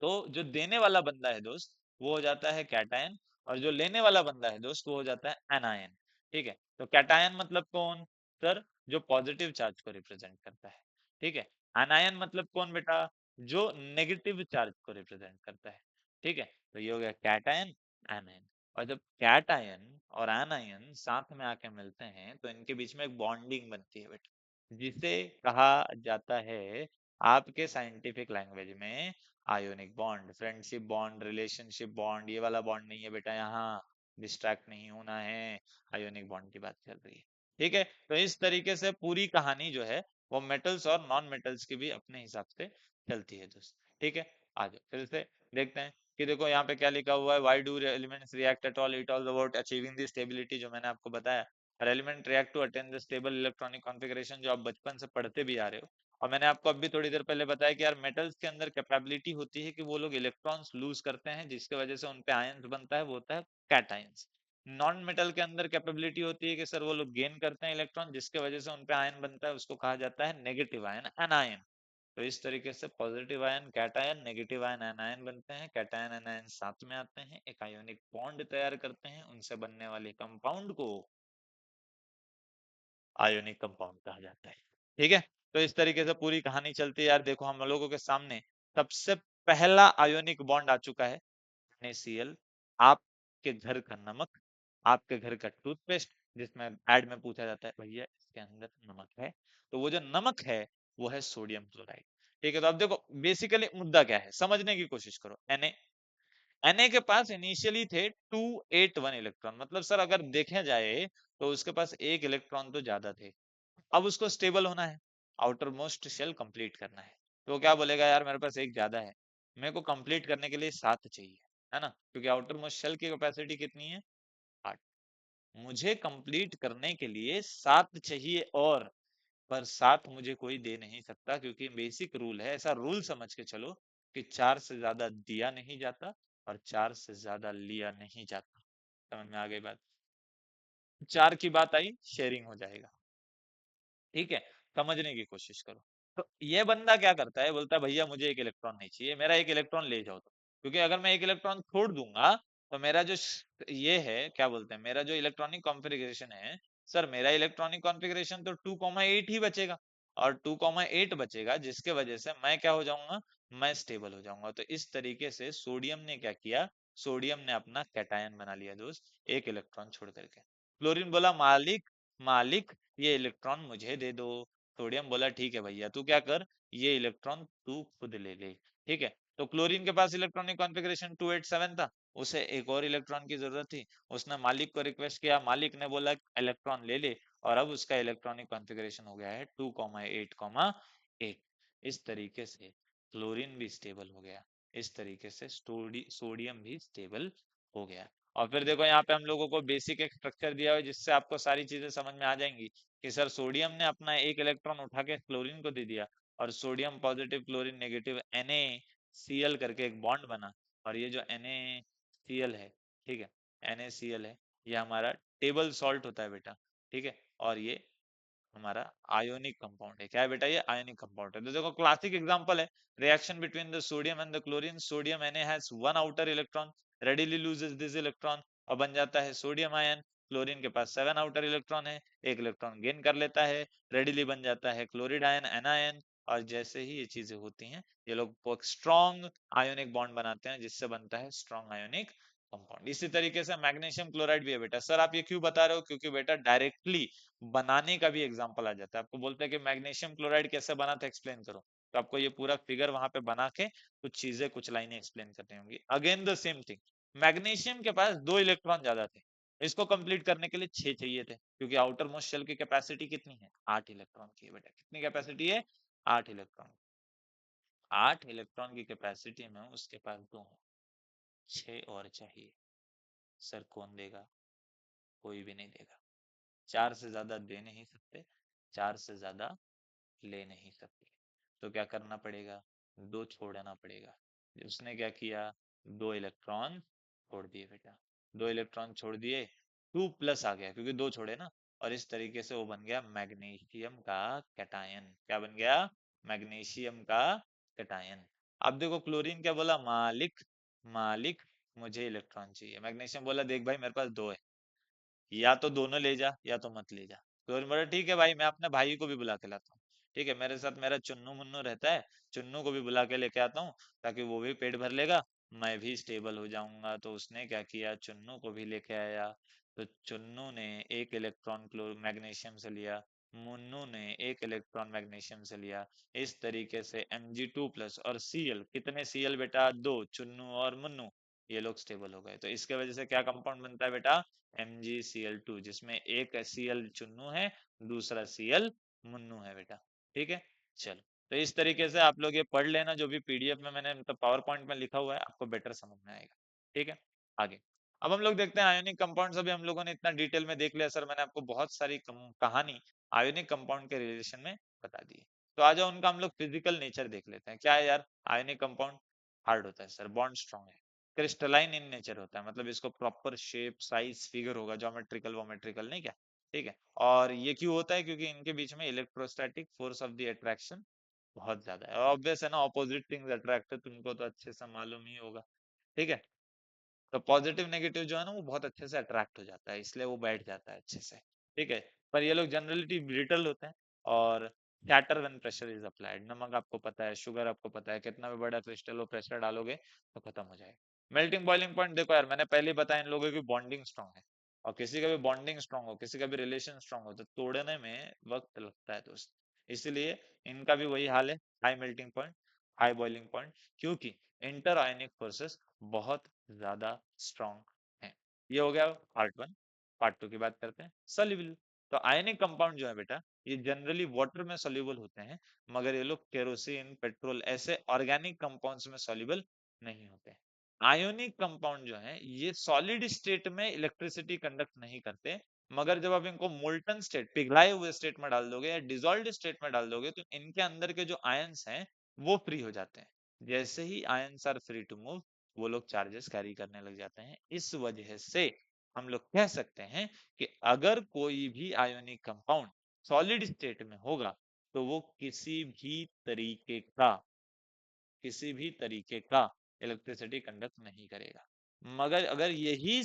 तो जो देने वाला बंदा है दोस्त वो हो जाता है कैटायन, और जो लेने वाला बंदा है दोस्त वो हो जाता है एनायन। ठीक है, तो कैटायन मतलब कौन सर? जो पॉजिटिव चार्ज को रिप्रेजेंट करता है। ठीक है, एनायन मतलब कौन बेटा? जो नेगेटिव चार्ज को रिप्रेजेंट करता है। ठीक है, तो ये हो गया कैटायन, एनायन। और जब कैटायन और एनायन साथ में आके मिलते हैं तो इनके बीच में एक बॉन्डिंग बनती है बेटा, जिसे कहा जाता है आपके साइंटिफिक लैंग्वेज में ionic bond. Friendship bond, relationship bond, ये वाला बॉन्ड नहीं है बेटा, यहाँ डिस्ट्रैक्ट नहीं होना है, आयोनिक बॉन्ड की बात चल रही है। ठीक है, तो इस तरीके से पूरी कहानी जो है वो मेटल्स और नॉन मेटल्स की भी अपने हिसाब से चलती है दोस्त। ठीक है, आ जाओ फिर से देखते हैं कि देखो यहाँ पे क्या लिखा हुआ है, why do elements react at all, it all about achieving the stability, जो मैंने आपको बताया। और element react to attain the stable electronic configuration, जो आप बचपन से पढ़ते भी आ रहे हो। और मैंने आपको अभी थोड़ी देर पहले बताया कि यार मेटल्स के अंदर कैपेबिलिटी होती है कि वो लोग इलेक्ट्रॉन्स लूज करते हैं, जिसकी वजह से उन पे आयंस बनता है, वो होता है कैटायंस। नॉन मेटल के अंदर कैपेबिलिटी होती है कि सर वो लोग गेन करते हैं इलेक्ट्रॉन, जिसके वजह से उन पे आयन बनता है, उसको कहा जाता है नेगेटिव आयन, एनायन। तो इस तरीके से positive ion cation, negative ion anion बनते हैं। कैटायन एनायन साथ में आते हैं, एक आयोनिक बॉन्ड तैयार करते हैं, उनसे बनने वाले कंपाउंड को आयोनिक कंपाउंड कहा जाता है। ठीक है, तो इस तरीके से पूरी कहानी चलती है यार। देखो हम लोगों के सामने सबसे पहला आयोनिक बॉन्ड आ चुका है, NaCl, आपके घर का नमक, आपके घर का टूथपेस्ट, जिसमें ऐड में पूछा जाता है भैया इसके अंदर नमक है, तो वो जो नमक है वो है सोडियम क्लोराइड। ठीक है, तो अब देखो बेसिकली मुद्दा क्या है, समझने की कोशिश करो। Na के पास इनिशियली थे 281 इलेक्ट्रॉन, मतलब सर अगर देखा जाए तो उसके पास एक इलेक्ट्रॉन तो ज्यादा थे। अब उसको स्टेबल होना है, आउटर मोस्ट शेल कंप्लीट करना है, तो वो क्या बोलेगा, यार मेरे पास एक ज्यादा है, मेरे को कंप्लीट करने के लिए 7 चाहिए, है ना, क्योंकि आउटर मोस्ट शेल की कैपेसिटी कितनी है, 8। मुझे कंप्लीट करने के लिए 7 चाहिए, और पर 7 मुझे कोई दे नहीं सकता, क्योंकि बेसिक रूल है, ऐसा रूल समझ के चलो कि 4 से ज्यादा दिया नहीं जाता और 4 से ज्यादा लिया नहीं जाता। समझ में आ गई बात? 4 की बात आई, शेयरिंग हो जाएगा। ठीक है, समझने की कोशिश करो। तो ये बंदा क्या करता है, बोलता है भैया मुझे एक इलेक्ट्रॉन नहीं चाहिए, मेरा एक इलेक्ट्रॉन ले जाओ तो, क्योंकि अगर मैं एक इलेक्ट्रॉन छोड़ दूंगा तो मेरा जो ये है क्या बोलते हैं, मेरा जो इलेक्ट्रॉनिक कॉन्फ़िगरेशन है, सर मेरा इलेक्ट्रॉनिक कॉन्फ़िगरेशन तो 2,8 ही बचेगा, और 2,8 बचेगा, जिसके वजह से मैं क्या हो जाऊंगा, मैं स्टेबल हो जाऊंगा। तो इस तरीके से सोडियम ने क्या किया, सोडियम ने अपना कैटायन बना लिया दोस्त, एक इलेक्ट्रॉन छोड़ करके। क्लोरीन बोला मालिक, मालिक ये इलेक्ट्रॉन मुझे दे दो। सोडियम बोला ठीक है भैया, तू क्या कर, ये इलेक्ट्रॉन तू खुद ले ले। ठीक है, तो क्लोरीन के पास इलेक्ट्रॉनिक कॉन्फ़िगरेशन 287 था, उसे एक और इलेक्ट्रॉन की जरूरत थी, उसने मालिक को रिक्वेस्ट किया, मालिक ने बोला इलेक्ट्रॉन ले ले, और अब उसका इलेक्ट्रॉनिक कॉन्फ़िगरेशन हो गया है 2,8,8। इस तरीके से क्लोरीन भी स्टेबल हो गया, इस तरीके से सोडियम भी स्टेबल हो गया। और फिर देखो यहाँ पे हम लोगों को बेसिक एक स्ट्रक्चर दिया हुआ है, जिससे आपको सारी चीजें समझ में आ जाएंगी कि सर सोडियम ने अपना एक इलेक्ट्रॉन उठा के क्लोरीन को दे दिया, और sodium positive chlorine negative NaCl करके एक बॉन्ड बना, और ये जो NaCl है, ठीक है, NaCl है, ये हमारा टेबल सॉल्ट होता है बेटा। ठीक है, और ये हमारा आयोनिक कंपाउंड है, क्या है बेटा, ये आयोनिक कंपाउंड है। तो देखो क्लासिक एग्जांपल है, reaction between the sodium and the chlorine, sodium Na has one outer electron, readily loses this electron, और बन जाता है सोडियम आयन। क्लोरीन के पास 7 आउटर इलेक्ट्रॉन है, एक इलेक्ट्रॉन गेन कर लेता है, रेडिली बन जाता है क्लोरिड आयन, एनायन। और जैसे ही ये चीजें होती हैं, ये लोग स्ट्रॉन्ग आयोनिक बॉन्ड बनाते हैं, जिससे बनता है स्ट्रॉन्ग आयोनिक कंपाउंड। इसी तरीके से मैग्नीशियम क्लोराइड भी है बेटा। सर आप ये क्यों बता रहे हो, क्योंकि बेटा डायरेक्टली बनाने का भी एग्जांपल आ जाता है, आपको बोलते हैं कि मैग्नीशियम क्लोराइड कैसे बना था एक्सप्लेन करो, तो आपको ये पूरा फिगर वहां पे बना के कुछ चीजें कुछ लाइनें एक्सप्लेन करनी होंगी। Again the same thing, magnesium के पास 2 इलेक्ट्रॉन ज्यादा थे, इसको कंप्लीट करने के लिए 6 चाहिए थे, क्योंकि आउटर मोस्ट शेल की कैपेसिटी कितनी है, 8 इलेक्ट्रॉन की है बेटा। कितनी कैपेसिटी है, 8 इलेक्ट्रॉन। 8 इलेक्ट्रॉन की कैपेसिटी में उसके पास 2 हैं, 6 और चाहिए। सर कौन देगा, कोई भी नहीं देगा। 4 से ज्यादा दे नहीं सकते, 4 से ज्यादा ले नहीं सकते, तो क्या करना पड़ेगा, 2 छोड़ना पड़ेगा। उसने क्या किया, 2 इलेक्ट्रॉन छोड़ दिए बेटा, 2 इलेक्ट्रॉन छोड़ दिए, 2 प्लस आ गया क्योंकि 2 छोड़े ना, और इस तरीके से वो बन गया मैग्नीशियम का कैटायन। क्या बन गया, मैग्नीशियम का कैटायन। अब देखो क्लोरीन क्या बोला, मालिक, मालिक मुझे इलेक्ट्रॉन चाहिए। मैग्नीशियम बोला देख भाई मेरे पास 2 है, या तो दोनों ले जा या तो मत ले जा। तो बोला ठीक है भाई, मैं अपने भाई को भी बुला के लाता हूँ। ठीक है, मेरे साथ मेरा चुन्नू मुन्नू रहता है, चुन्नू को भी बुला के लेके आता हूँ, ताकि वो भी पेट भर लेगा, मैं भी स्टेबल हो जाऊंगा। तो उसने क्या किया, चुन्नू को भी लेके आया। तो चुन्नू ने एक इलेक्ट्रॉन क्लो मैग्नीशियम से लिया, मुन्नू ने एक इलेक्ट्रॉन मैग्नीशियम से लिया। इस तरीके से Mg2+ और Cl, कितने Cl बेटा, दो, चुन्नू और मुन्नू, ये लोग स्टेबल हो गए। तो इसके वजह से क्या कंपाउंड बनता है बेटा, MgCl2, जिसमें एक Cl चुन्नू है, दूसरा Cl मुन्नू है बेटा। ठीक है, चलो। तो इस तरीके से आप लोग ये पढ़ लेना, जो भी पीडीएफ में मैंने मतलब पावर पॉइंट में लिखा हुआ है, आपको बेटर समझ में आएगा। ठीक है, आगे अब हम लोग देखते हैं आयोनिक कंपाउंड्स। अभी हम लोगों ने इतना डिटेल में देख लिया सर, मैंने आपको बहुत सारी कहानी आयोनिक कंपाउंड के रिलेशन में बता दी है। तो आ जाओ उनका हम लोग फिजिकल नेचर देख लेते हैं। क्या है यार, आयोनिक कंपाउंड हार्ड होता है सर, बॉन्ड स्ट्रॉन्ग है, क्रिस्टलाइन इन नेचर होता है, मतलब इसको प्रॉपर शेप साइज फिगर होगा, ज्योमेट्रिकल वोमेट्रिकल नहीं क्या। ठीक है, और ये क्यों होता है, क्योंकि इनके बीच में electrostatic force of the attraction बहुत ज्यादा है। ऑब्वियस है ना, ऑपोजिट थिंग्स अट्रैक्ट है, तुमको तो अच्छे से मालूम ही होगा। ठीक है, तो पॉजिटिव नेगेटिव जो है ना, वो बहुत अच्छे से अट्रैक्ट हो जाता है, इसलिए वो बैठ जाता है अच्छे से। ठीक है, पर ये लोग जनरली ब्रिटल होते हैं और shatter when pressure is applied. नमक आपको पता है, शुगर आपको पता है, कितना भी बड़ा क्रिस्टल हो, प्रेशर डालोगे तो खत्म हो जाएगा। मेल्टिंग बॉइलिंग पॉइंट देखो यार, मैंने पहले ही बताया इन लोगों की बॉन्डिंग स्ट्रांग है, और किसी का भी बॉन्डिंग स्ट्रांग हो, किसी का भी रिलेशन स्ट्रांग हो, तो तोड़ने में वक्त लगता है दोस्त। इसलिए इनका भी वही हाल है, high melting point, high boiling point, क्योंकि इंटर आयनिक फोर्सेस बहुत ज्यादा स्ट्रांग है। ये हो गया पार्ट 1। पार्ट 2 की बात करते हैं, सॉल्युबल। तो आयनिक कंपाउंड जो है बेटा, ये जनरली वाटर में सॉल्युबल होते हैं, मगर ये लोग केरोसिन, पेट्रोल, ऐसे ऑर्गेनिक कंपाउंड्स में सॉल्युबल नहीं होते। आयोनिक कंपाउंड जो है, ये सॉलिड स्टेट में इलेक्ट्रिसिटी कंडक्ट नहीं करते, मगर जब आप इनको मोल्टन स्टेट, पिघलाए हुए स्टेट में डाल दोगे या डिसॉल्व्ड स्टेट में डाल दोगे, तो इनके अंदर के जो आयंस हैं वो फ्री हो जाते हैं। जैसे ही ions are free to move, वो लोग चार्जेस कैरी करने लग जाते हैं। इस वजह से हम लोग कह सकते हैं कि अगर कोई भी आयोनिक कंपाउंड सॉलिड स्टेट में होगा, तो वो किसी भी तरीके का इलेक्ट्रिसिटी कंडक्ट नहीं करेगा। मगर अगर यही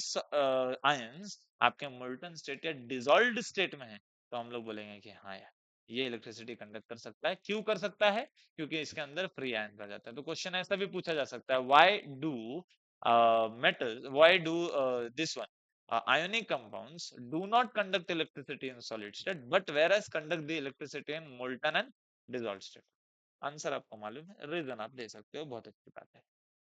आयंस आपके मोल्टन स्टेट या डिसॉल्व्ड स्टेट में है, तो हम लोग बोलेंगे कि हाँ यार, ये इलेक्ट्रिसिटी कंडक्ट कर सकता है। क्यों कर सकता है, क्योंकि इसके अंदर फ्री आयंस आ जाता है। तो क्वेश्चन ऐसा भी पूछा जा सकता है, why do this one ionic compounds do not conduct electricity in solid state, but whereas conduct the electricity in molten and dissolved state। Answer आपको मालूम है, रीजन आप दे सकते हो, बहुत अच्छी बात है।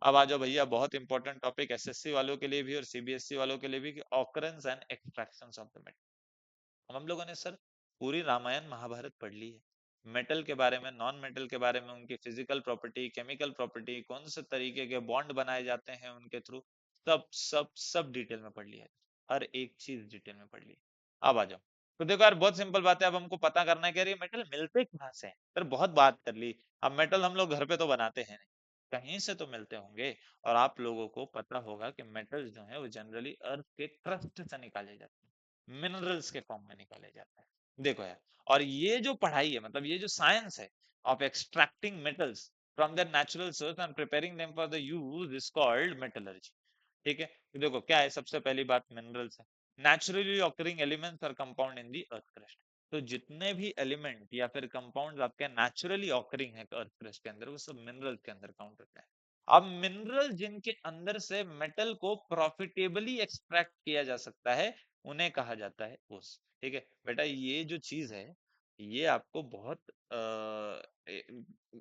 अब आ जाओ भैया, बहुत इंपॉर्टेंट टॉपिक एसएससी वालों के लिए भी और सीबीएसई वालों के लिए भी, occurrence and extractions of the metal. हम लोगों ने सर पूरी रामायण महाभारत पढ़ ली है, मेटल के बारे में, नॉन मेटल के बारे में, उनकी फिजिकल प्रॉपर्टी, केमिकल प्रॉपर्टी, कौन से तरीके के बॉन्ड बनाए जाते हैं उनके थ्रू, सब सब सब डिटेल में पढ़ लिया है। हर एक चीज डिटेल में पढ़ ली। अब आ जाओ। तो देखो यार, बहुत सिंपल बात है, अब हमको पता करना है कि यार ये मेटल मिलते कहाँ से हैं। सर बहुत बात कर ली, अब मेटल हम लोग घर पे तो बनाते हैं नहीं, कहीं से तो मिलते होंगे। और आप लोगों को पता होगा कि मेटल्स जो है वो जनरली अर्थ के क्रस्ट से निकाले जाते हैं, मिनरल्स के फॉर्म में निकाले जाते हैं। देखो यार, और ये जो पढ़ाई है, मतलब ये जो साइंस है of extracting metals from their natural source and preparing them for the use is called metallurgy. ठीक है, तो देखो क्या है, सबसे पहली बात मिनरल्स है, नेचुरली ऑकरिंग एलिमेंट्स और compound in the earth crust. तो जितने भी एलिमेंट या फिर कंपाउंड आपके नेचुरली ऑकरिंग है अर्थ क्रस्ट के अंदर, वो सब मिनरल के अंदर काउंट होता है। अब मिनरल जिनके अंदर से मेटल को प्रॉफिटेबली एक्सट्रैक्ट किया जा सकता है, उन्हें कहा जाता है ओस। ठीक है बेटा, ये जो चीज है, ये आपको बहुत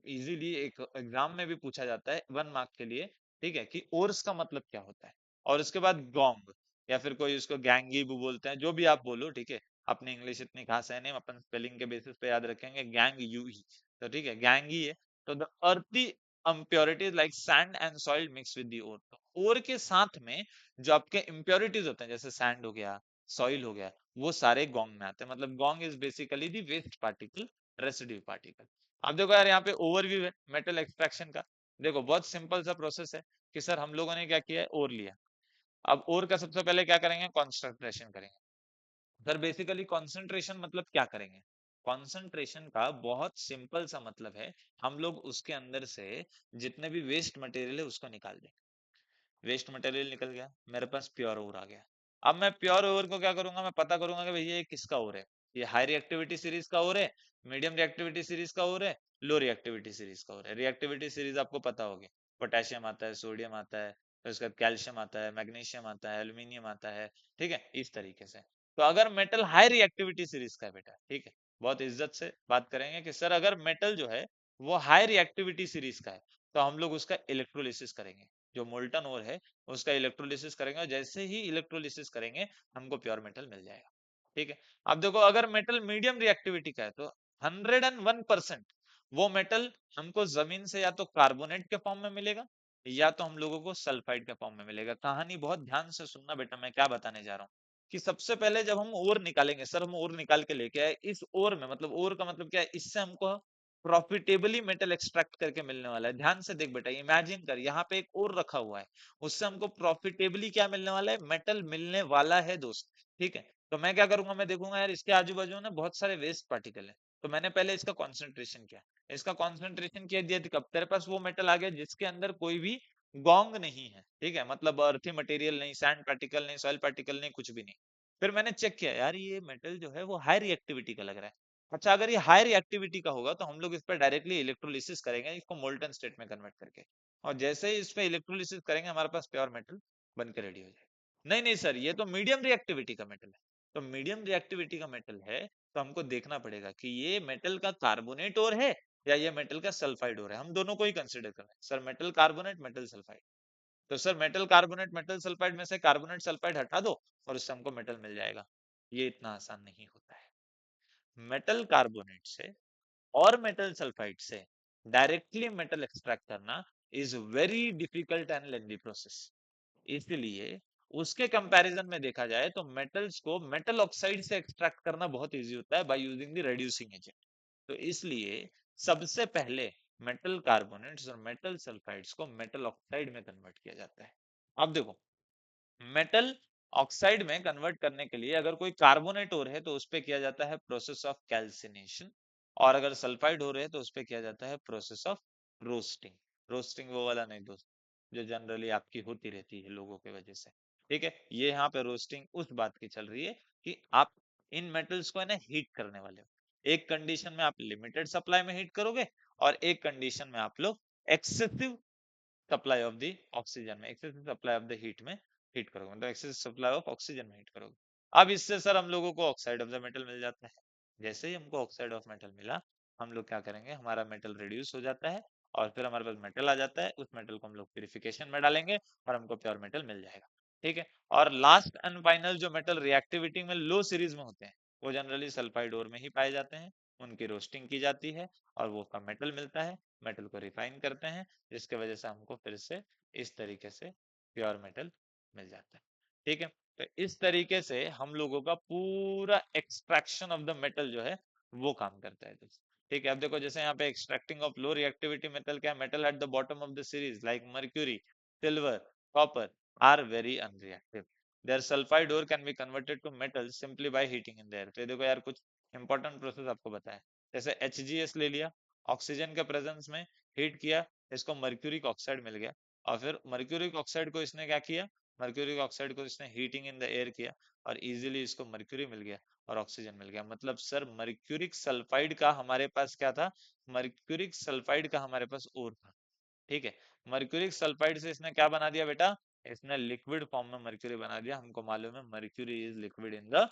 इजीली एक एग्जाम में भी पूछा जाता है 1 मार्क के लिए। ठीक है, कि ओर्स का मतलब क्या होता है। और उसके बाद गोंग, या फिर कोई उसको गैंगी भी बोलते हैं, जो भी आप बोलो। ठीक है, अपनी इंग्लिश इतनी खास है नहीं, अपन स्पेलिंग के बेसिस पे याद रखेंगे, गैंग यू ही। तो ठीक है, गैंग ही है। तो द अर्थी impurities like sand and soil mix with the ore। तो ओर के साथ में जो आपके impurities होते हैं, जैसे सैंड हो गया, सॉइल हो गया, वो सारे गोंग में आते हैं। मतलब gangue is basically the waste particle, residue particle. अब देखो यार, यहाँ पे ओवरव्यू है मेटल एक्सट्रैक्शन का। देखो बहुत सिंपल सा प्रोसेस है कि सर हम लोगों ने क्या किया है, ओर लिया। अब ओर का सबसे पहले क्या करेंगे, कॉन्सेंट्रेशन करेंगे। सर बेसिकली कॉन्सेंट्रेशन मतलब क्या करेंगे, कॉन्सेंट्रेशन का बहुत सिंपल सा मतलब है, हम लोग उसके अंदर से जितने भी वेस्ट मटेरियल है उसको निकाल देंगे। वेस्ट मटेरियल निकल गया, मेरे पास प्योर ओर आ गया। अब मैं प्योर ओर को क्या करूंगा, मैं पता करूंगा कि भैया ये किसका ओर है। ये हाई रिएक्टिविटी सीरीज का ओर है, मीडियम रिएक्टिविटी सीरीज का ओर है, लो रिएक्टिविटी सीरीज का ओर है। रिएक्टिविटी सीरीज आपको पता होगी, पोटेशियम आता है, सोडियम आता है, फिर उसके बाद कैल्शियम आता है, मैग्नीशियम आता है, एल्यूमिनियम आता है, ठीक है, इस तरीके से। तो अगर मेटल हाई रिएक्टिविटी सीरीज का है बेटा, ठीक है, बहुत इज्जत से बात करेंगे कि सर अगर मेटल जो है वो हाई रिएक्टिविटी सीरीज का है, तो हम लोग उसका इलेक्ट्रोलिसिस करेंगे, जो मोल्टन ओर है उसका इलेक्ट्रोलिसिस करेंगे, और जैसे ही इलेक्ट्रोलिसिस करेंगे हमको प्योर मेटल मिल जाएगा, ठीक है। अब देखो अगर मेटल मीडियम रिएक्टिविटी का है तो 101% वो मेटल हमको जमीन से या तो कार्बोनेट के फॉर्म में मिलेगा या तो हम लोगों को सल्फाइड के फॉर्म में मिलेगा। कहानी बहुत ध्यान से सुनना बेटा, मैं क्या बताने जा रहा हूँ कि सबसे पहले जब हम ओर निकालेंगे, सर हम ओर निकाल के लेके आए, इस ओर में मतलब ओर का मतलब क्या है, इससे हमको प्रॉफिटेबली मेटल एक्सट्रैक्ट करके मिलने वाला है। ध्यान से देख बेटा, इमेजिन कर यहाँ पे एक ओर रखा हुआ है, उससे हमको प्रॉफिटेबली क्या मिलने वाला है, मेटल मिलने वाला है दोस्त, ठीक है। तो मैं क्या करूंगा, मैं देखूंगा यार इसके आजू बाजू ना बहुत सारे वेस्ट पार्टिकल है, तो मैंने पहले इसका कॉन्सेंट्रेशन किया, इसका कॉन्सेंट्रेशन किया दिया, कब तेरे पास वो मेटल आ गया जिसके अंदर कोई भी गोंग नहीं है, ठीक है, मतलब अर्थी मटेरियल नहीं, सैंड पार्टिकल नहीं, सॉइल पार्टिकल नहीं, कुछ भी नहीं। फिर मैंने चेक किया यार ये मेटल जो है वो हाई रिएक्टिविटी का लग रहा है। अच्छा अगर ये हाई रिएक्टिविटी का होगा तो हम लोग इस पर डायरेक्टली इलेक्ट्रोलिसिस करेंगे, इसको मोल्टन स्टेट में कन्वर्ट करके, और जैसे ही इस पे इलेक्ट्रोलिसिस करेंगे हमारे पास प्योर मेटल बन के रेडी हो जाएगा। नहीं नहीं सर ये तो मीडियम रिएक्टिविटी का मेटल है, तो मीडियम रिएक्टिविटी का मेटल है तो हमको देखना पड़ेगा कि ये मेटल का कार्बोनेट और है या ये मेटल का सल्फाइड हो रहा है, हम दोनों को ही कंसीडर कर रहे हैं sir, metal carbonate metal sulphide. तो sir metal carbonate metal sulphide में से कार्बोनेट सल्फाइड हटा दो और उससे हमको मेटल मिल जाएगा। ये इतना आसान नहीं होता है। मेटल कार्बोनेट से और मेटल सल्फाइड से डायरेक्टली मेटल एक्सट्रैक्ट करना is very difficult and lengthy process. इसलिए उसके कंपैरिजन में देखा जाए तो मेटल्स को मेटल ऑक्साइड से एक्सट्रैक्ट करना बहुत इजी होता है by using the reducing agent. तो इसलिए सबसे पहले मेटल कार्बोनेट्स और मेटल सल्फाइड्स को मेटल ऑक्साइड में कन्वर्ट किया जाता है। अब देखो मेटल ऑक्साइड में कन्वर्ट करने के लिए अगर कोई कार्बोनेट हो रहे है तो उस पे किया जाता है प्रोसेस ऑफ कैल्सिनेशन, और अगर सल्फाइड हो रहे है तो उस पे किया जाता है प्रोसेस ऑफ रोस्टिंग। रोस्टिंग वो वाला नहीं दोस्त, जो जनरली आपकी होती रहती है लोगों के वजह से, ठीक है। ये यहाँ पे रोस्टिंग उस बात की चल रही है कि आप इन मेटल्स को है ना हीट करने वाले हो। एक कंडीशन में आप लिमिटेड सप्लाई में हीट करोगे, और एक कंडीशन में आप लोग excessive supply of the oxygen में, excessive supply of the heat में हीट करोगे, मतलब एक्सेसिव सप्लाई ऑफ ऑक्सीजन में हीट करोगे। अब इससे सर हम लोगों को ऑक्साइड ऑफ द मेटल मिल जाता है। जैसे ही हमको ऑक्साइड ऑफ मेटल मिला, हम लोग क्या करेंगे, हमारा मेटल रिड्यूस हो जाता है और फिर हमारे पास मेटल आ जाता है, उस मेटल को हम लोग प्यूरिफिकेशन में डालेंगे और हमको प्योर मेटल मिल जाएगा, ठीक है। और लास्ट एंड फाइनल जो मेटल रिएक्टिविटी में लो सीरीज में होते हैं वो जनरली सल्फाइड ओर में ही पाए जाते हैं, उनकी रोस्टिंग की जाती है और वो का मेटल मिलता है, मेटल को रिफाइन करते हैं, जिसके वजह से हमको फिर से इस तरीके से प्योर मेटल मिल जाता है, ठीक है। तो इस तरीके से हम लोगों का पूरा एक्सट्रैक्शन ऑफ द मेटल जो है वो काम करता है दोस्त, ठीक है। अब देखो जैसे यहाँ पे extracting of low reactivity metal क्या, metal at the bottom of the series like mercury, silver, copper are very unreactive, their sulphide ore can be converted to metal simply by heating in the air. तो ये देखो यार कुछ important process आपको बताया, जैसे HGS ले लिया, ऑक्सीजन के प्रेजेंस में हीट किया, इसको मर्क्यूरिक ऑक्साइड मिल गया, और फिर मर्क्यूरिक ऑक्साइड को इसने क्या किया, मर्क्यूरिक ऑक्साइड को इसने हीटिंग इन द एयर किया और इजीली इसको मर्क्यूरी मिल गया और ऑक्सीजन मिल गया। मतलब सर मर्क्यूरिक सल्फाइड का हमारे पास क्या था, मर्क्यूरिक सल्फाइड का हमारे पास ओर था, ठीक है। मर्क्यूरिक सल्फाइड से इसने क्या बना दिया बेटा, इसने लिक्विड फॉर्म में मर्क्यूरी बना दिया। हमको मालूम है mercury is liquid in the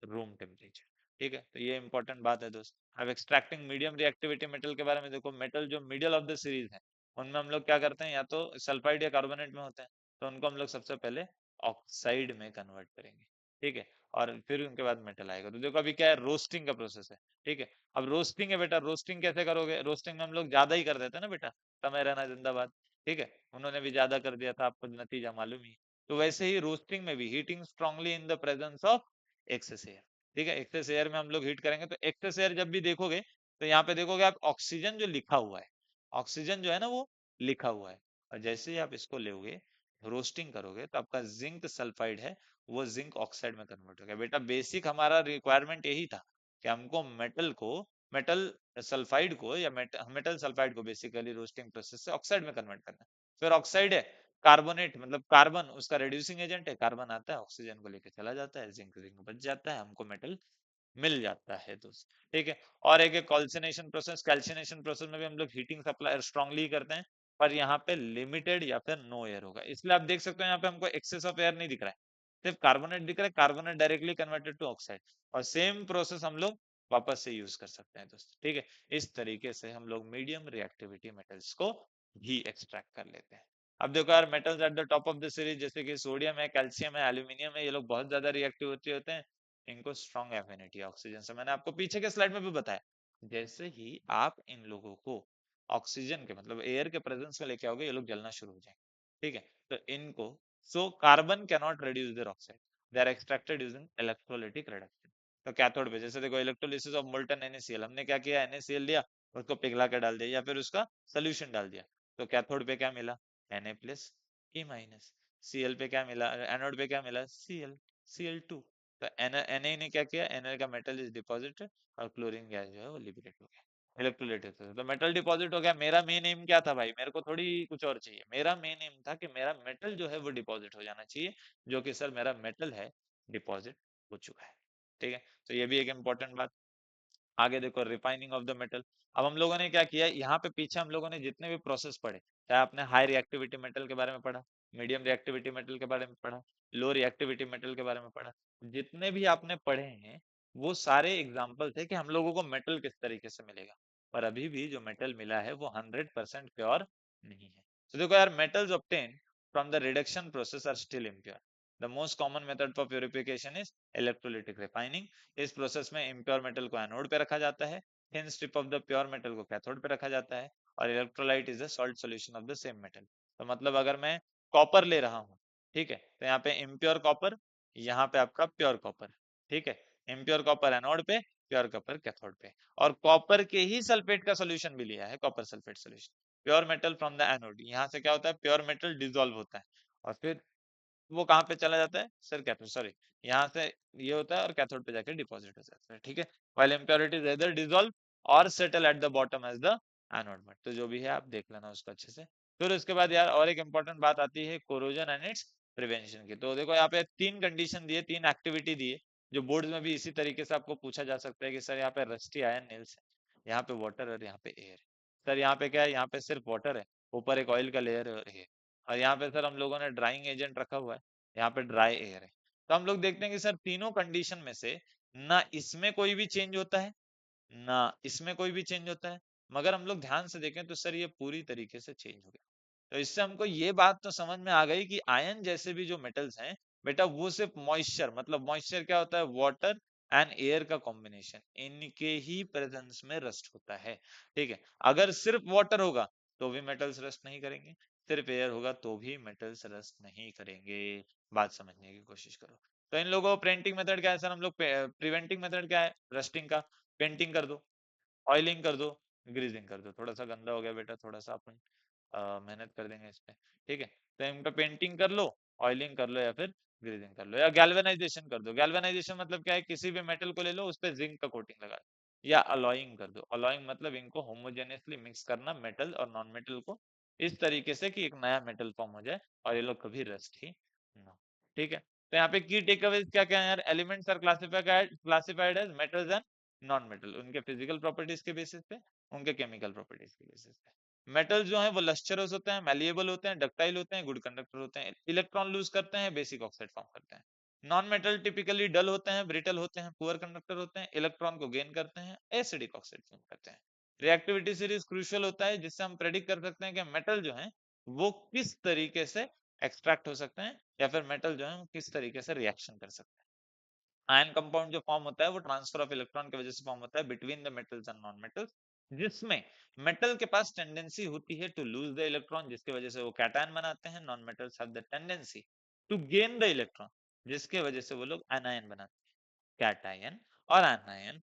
room temperature, ठीक है। तो ये इंपॉर्टेंट बात है दोस्त। अब एक्सट्रैक्टिंग मीडियम रिएक्टिविटी मेटल के बारे में देखो, मेटल जो मिडिल ऑफ द सीरीज है उनमें हम लोग क्या करते हैं, या तो सल्फाइड या कार्बोनेट में होते हैं, तो उनको हम लोग सबसे पहले ऑक्साइड में कन्वर्ट करेंगे, ठीक है, और फिर उनके बाद मेटल आएगा। तो देखो अभी क्या है, रोस्टिंग का प्रोसेस है, ठीक है। अब रोस्टिंग है बेटा, रोस्टिंग कैसे करोगे, रोस्टिंग में हम लोग ज्यादा ही कर देते हैं ना बेटा, समय रहना जिंदाबाद, ठीक है। उन्होंने भी ज्यादा कर दिया था, आपको नतीजा मालूम ही। तो वैसे ही रोस्टिंग में भी heating strongly in the presence of excess air, ठीक है। एक्सेस एयर में हम लोग हीट करेंगे, तो एक्सेस एयर जब भी देखोगे तो यहाँ पे देखोगे आप ऑक्सीजन जो लिखा हुआ है, ऑक्सीजन जो है ना वो लिखा हुआ है, और जैसे ही आप इसको लोगे रोस्टिंग करोगे तो आपका जिंक सल्फाइड है वो जिंक ऑक्साइड में कन्वर्ट हो गया। बेटा बेसिक हमारा रिक्वायरमेंट यही था कि हमको मेटल सल्फाइड को या मेटल सल्फाइड को बेसिकली रोस्टिंग प्रोसेस से ऑक्साइड में कन्वर्ट करना है। फिर ऑक्साइड है, कार्बोनेट मतलब कार्बन उसका रिड्यूसिंग एजेंट है, कार्बन आता है ऑक्सीजन को लेके चला जाता है, जिंक जिंक बच जाता है, हमको मेटल मिल जाता है दोस्त, ठीक है। और एक कैल्सिनेशन प्रोसेस, कैल्सिनेशन प्रोसेस में भी हम लोग हीटिंग सप्लाई स्ट्रांगली करते हैं, पर यहाँ पे लिमिटेड या फिर नो एयर होगा। इसलिए आप देख सकते हो यहाँ पे हमको एक्सेस ऑफ एयर नहीं दिख रहा है, सिर्फ कार्बोनेट दिख रहा है, carbonate directly converted to oxide, और सेम प्रोसेस हम लोग वापस से यूज कर सकते हैं दोस्तों, ठीक है। इस तरीके से हम लोग मीडियम रिएक्टिविटी मेटल्स को भी एक्सट्रैक्ट कर लेते हैं। अब देखो यार, metals at the top of the series जैसे कि सोडियम है, कैल्शियम है, एल्यूमिनियम है, ये लोग बहुत ज्यादा रिएक्टिविटी होते हैं, इनको स्ट्रॉन्ग एफिनिटी ऑक्सीजन से, मैंने आपको पीछे के स्लाइड में भी बताया। जैसे ही आप इन लोगों को ऑक्सीजन के मतलब एयर के प्रेजेंस में लेके आओगे, ये लोग जलना शुरू हो जाएंगे, ठीक है। तो इनको, so carbon can not reduce their oxide, they are extracted using electrolytic reduction. तो कैथोड पे जैसे देखो, इलेक्ट्रोलिसिस ऑफ मोल्टन NaCl, हमने क्या किया, NaCl लिया, उसको पिघला के डाल दिया या फिर उसका सोल्यूशन डाल दिया, तो कैथोड पे क्या मिला, Na plus E minus. Cl पे क्या मिला, एनोड पे क्या मिला, Cl2। तो Na ने क्या किया, Na का मेटल इज डिपॉजिटेड, और क्लोरीन गैस जो है वो लिबरेट हो गया, इलेक्ट्रोलाइट से, तो मेटल डिपॉजिट हो गया। मेरा मेन एम क्या था भाई, मेरे को थोड़ी कुछ और चाहिए, मेरा मेन एम था कि मेरा मेटल जो है वो डिपॉजिट हो जाना चाहिए, जो कि सर मेरा मेटल है डिपॉजिट हो चुका है, ठीक है। तो ये भी एक इम्पोर्टेंट बात। आगे देखो, रिफाइनिंग ऑफ द मेटल। अब हम लोगों ने क्या किया, यहाँ पे पीछे हम लोगों ने जितने भी प्रोसेस पढ़े, चाहे आपने हाई रिएक्टिविटी मेटल के बारे में पढ़ा, मीडियम रिएक्टिविटी मेटल के बारे में पढ़ा, लो रिएक्टिविटी मेटल के बारे में पढ़ा, जितने भी आपने पढ़े हैं वो सारे एग्जाम्पल थे कि हम लोगों को मेटल किस तरीके से मिलेगा। पर अभी भी जो मेटल मिला है वो 100% प्योर नहीं है। तो देखो यार, metals obtain from the reduction process are still impure. The most common method for purification is electrolytic refining. इस प्रोसेस में इम्प्योर मेटल को एनोड पे रखा जाता है, thin strip of the pure metal को कैथोड पे रखा जाता है, और electrolyte is a salt solution of the same metal. तो मतलब अगर मैं कॉपर ले रहा हूँ, ठीक है, तो यहाँ पे इम्प्योर कॉपर, यहाँ पे आपका प्योर कॉपर, ठीक है, इम्प्योर कॉपर एनोड पे, प्योर कॉपर कैथोड पे, और कॉपर के ही सल्फेट का सोल्यूशन भी लिया है, copper sulphate solution. Pure metal from the anode, यहाँ से क्या होता है, प्योर मेटल डिसॉल्व होता है, और फिर वो कहाँ पे चला जाता है सर, कैथोड, सॉरी, यहाँ से ये होता है और कैथोड पे जाके डिपॉजिट हो जाता है, ठीक है। व्हाइल इम्प्योरिटीज either dissolve और settle at the bottom as the anode mud. तो जो भी है आप देख लेना उसको अच्छे से। फिर उसके बाद यार और एक इंपॉर्टेंट बात आती है कोरोजन एंड इट्स प्रिवेंशन की। तो देखो यहाँ पे तीन कंडीशन दिए, तीन एक्टिविटी दिए, जो बोर्ड में भी इसी तरीके से आपको पूछा जा सकता है कि सर यहाँ पे रस्टी आयन नील्स है, यहाँ पे वाटर और यहाँ पे एयर। सर यहाँ पे क्या है, यहाँ पे सिर्फ वाटर है, ऊपर एक ऑयल का लेयर है, और यहाँ पे सर हम लोगों ने ड्राइंग एजेंट रखा हुआ है, यहाँ पे ड्राई एयर है। तो हम लोग देखते हैं कि सर तीनों कंडीशन में से ना इसमें कोई भी चेंज होता है, ना इसमें कोई भी चेंज होता है, मगर हम लोग ध्यान से देखें तो सर ये पूरी तरीके से चेंज हो गया। तो इससे हमको ये बात तो समझ में आ गई कि आयन जैसे भी जो मेटल्स हैं बेटा, वो सिर्फ मॉइस्चर, मतलब मॉइस्चर क्या होता है, वाटर एंड एयर का कॉम्बिनेशन, इनके ही प्रेजेंस में रस्ट होता है, ठीक है। अगर सिर्फ वाटर होगा तो भी मेटल्स रस्ट नहीं करेंगे, सिर्फ एयर होगा तो भी मेटल्स रस्ट नहीं करेंगे। बात समझने की कोशिश करो। तो इन लोगों प्रिंटिंग मेथड क्या है सर, हम लोग प्रिवेंटिंग मेथड क्या है, रस्टिंग का, पेंटिंग कर दो, ऑयलिंग कर दो, ग्रीजिंग कर दो। थोड़ा सा गंदा हो गया बेटा, थोड़ा सा अपन मेहनत कर देंगे इस पे, ठीक है। तो इन पे पेंटिंग कर लो, ऑयलिंग कर लो, या फिर ग्रीजिंग कर लो, या गैल्वेनाइजेशन कर दो। गैल्वेनाइजेशन मतलब क्या है, किसी भी मेटल को ले लो, उस पे जिंक का कोटिंग लगा दो, या अलॉइंग कर दो। अलॉइंग मतलब इनको होमोजेनियसली मिक्स करना, मेटल और नॉन मेटल को, इस तरीके से कि एक नया मेटल फॉर्म हो जाए और ये लोग कभी रस्ट ही ना हो, ठीक है। तो यहाँ पे की टेकअवेज क्या क्या है यार, elements are classified as metals and non metal, उनके फिजिकल प्रॉपर्टीज के बेसिस पे, उनके केमिकल प्रॉपर्टीज के बेसिस पे। मेटल्स जो है वो लस्चरस होते हैं, मैलिएबल होते हैं, डक्टाइल होते हैं, गुड कंडक्टर होते हैं, इलेक्ट्रॉन लूज करते हैं, बेसिक ऑक्साइड फॉर्म करते हैं। नॉन मेटल टिपिकली डल होते हैं, ब्रिटल होते हैं, पुअर कंडक्टर होते हैं, इलेक्ट्रॉन को गेन करते हैं, एसिडिक ऑक्साइड फॉर्म करते हैं। रिएक्टिविटी सीरीज क्रूशियल होता है, जिससे हम प्रेडिक्ट कर सकते हैं कि मेटल जो है वो किस तरीके से एक्सट्रैक्ट हो सकते हैं, या फिर मेटल जो है वो किस तरीके से रिएक्शन कर सकते हैं। आयन कंपाउंड जो फॉर्म होता है वो ट्रांसफर ऑफ इलेक्ट्रॉन की वजह से फॉर्म होता है between the metals and non metals, जिसमें मेटल के पास टेंडेंसी होती है टू लूज द इलेक्ट्रॉन, जिसकी वजह से वो कैटायन बनाते हैं। Non metals have the tendency to gain the electron, जिसके वजह से वो लोग एनायन बनाते हैं। कैटायन और एनायन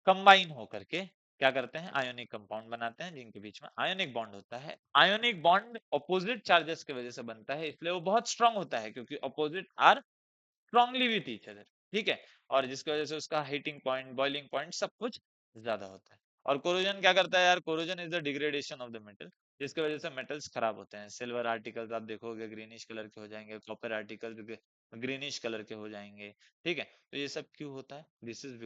कंबाइन होकर के क्या करते हैं, आयोनिक कंपाउंड बनाते हैं, जिनके बीच में आयोनिक बॉन्ड होता है। आयोनिक बॉन्ड ऑपोजिट चार्जेस की वजह से बनता है, इसलिए वो बहुत स्ट्रांग होता है, क्योंकि opposite are strongly with each other, ठीक है। और जिसकी वजह से उसका हीटिंग पॉइंट, बॉइलिंग पॉइंट सब कुछ ज्यादा होता है। और कोरोजन क्या करता है यार, corrosion is the degradation of the metal, जिसकी वजह से मेटल्स खराब होते हैं। सिल्वर आर्टिकल्स आप देखोगे ग्रीनिश कलर के हो जाएंगे, कॉपर आर्टिकल्स ग्रीनिश कलर के हो जाएंगे, ठीक है। तो ये सब क्यों होता है, this is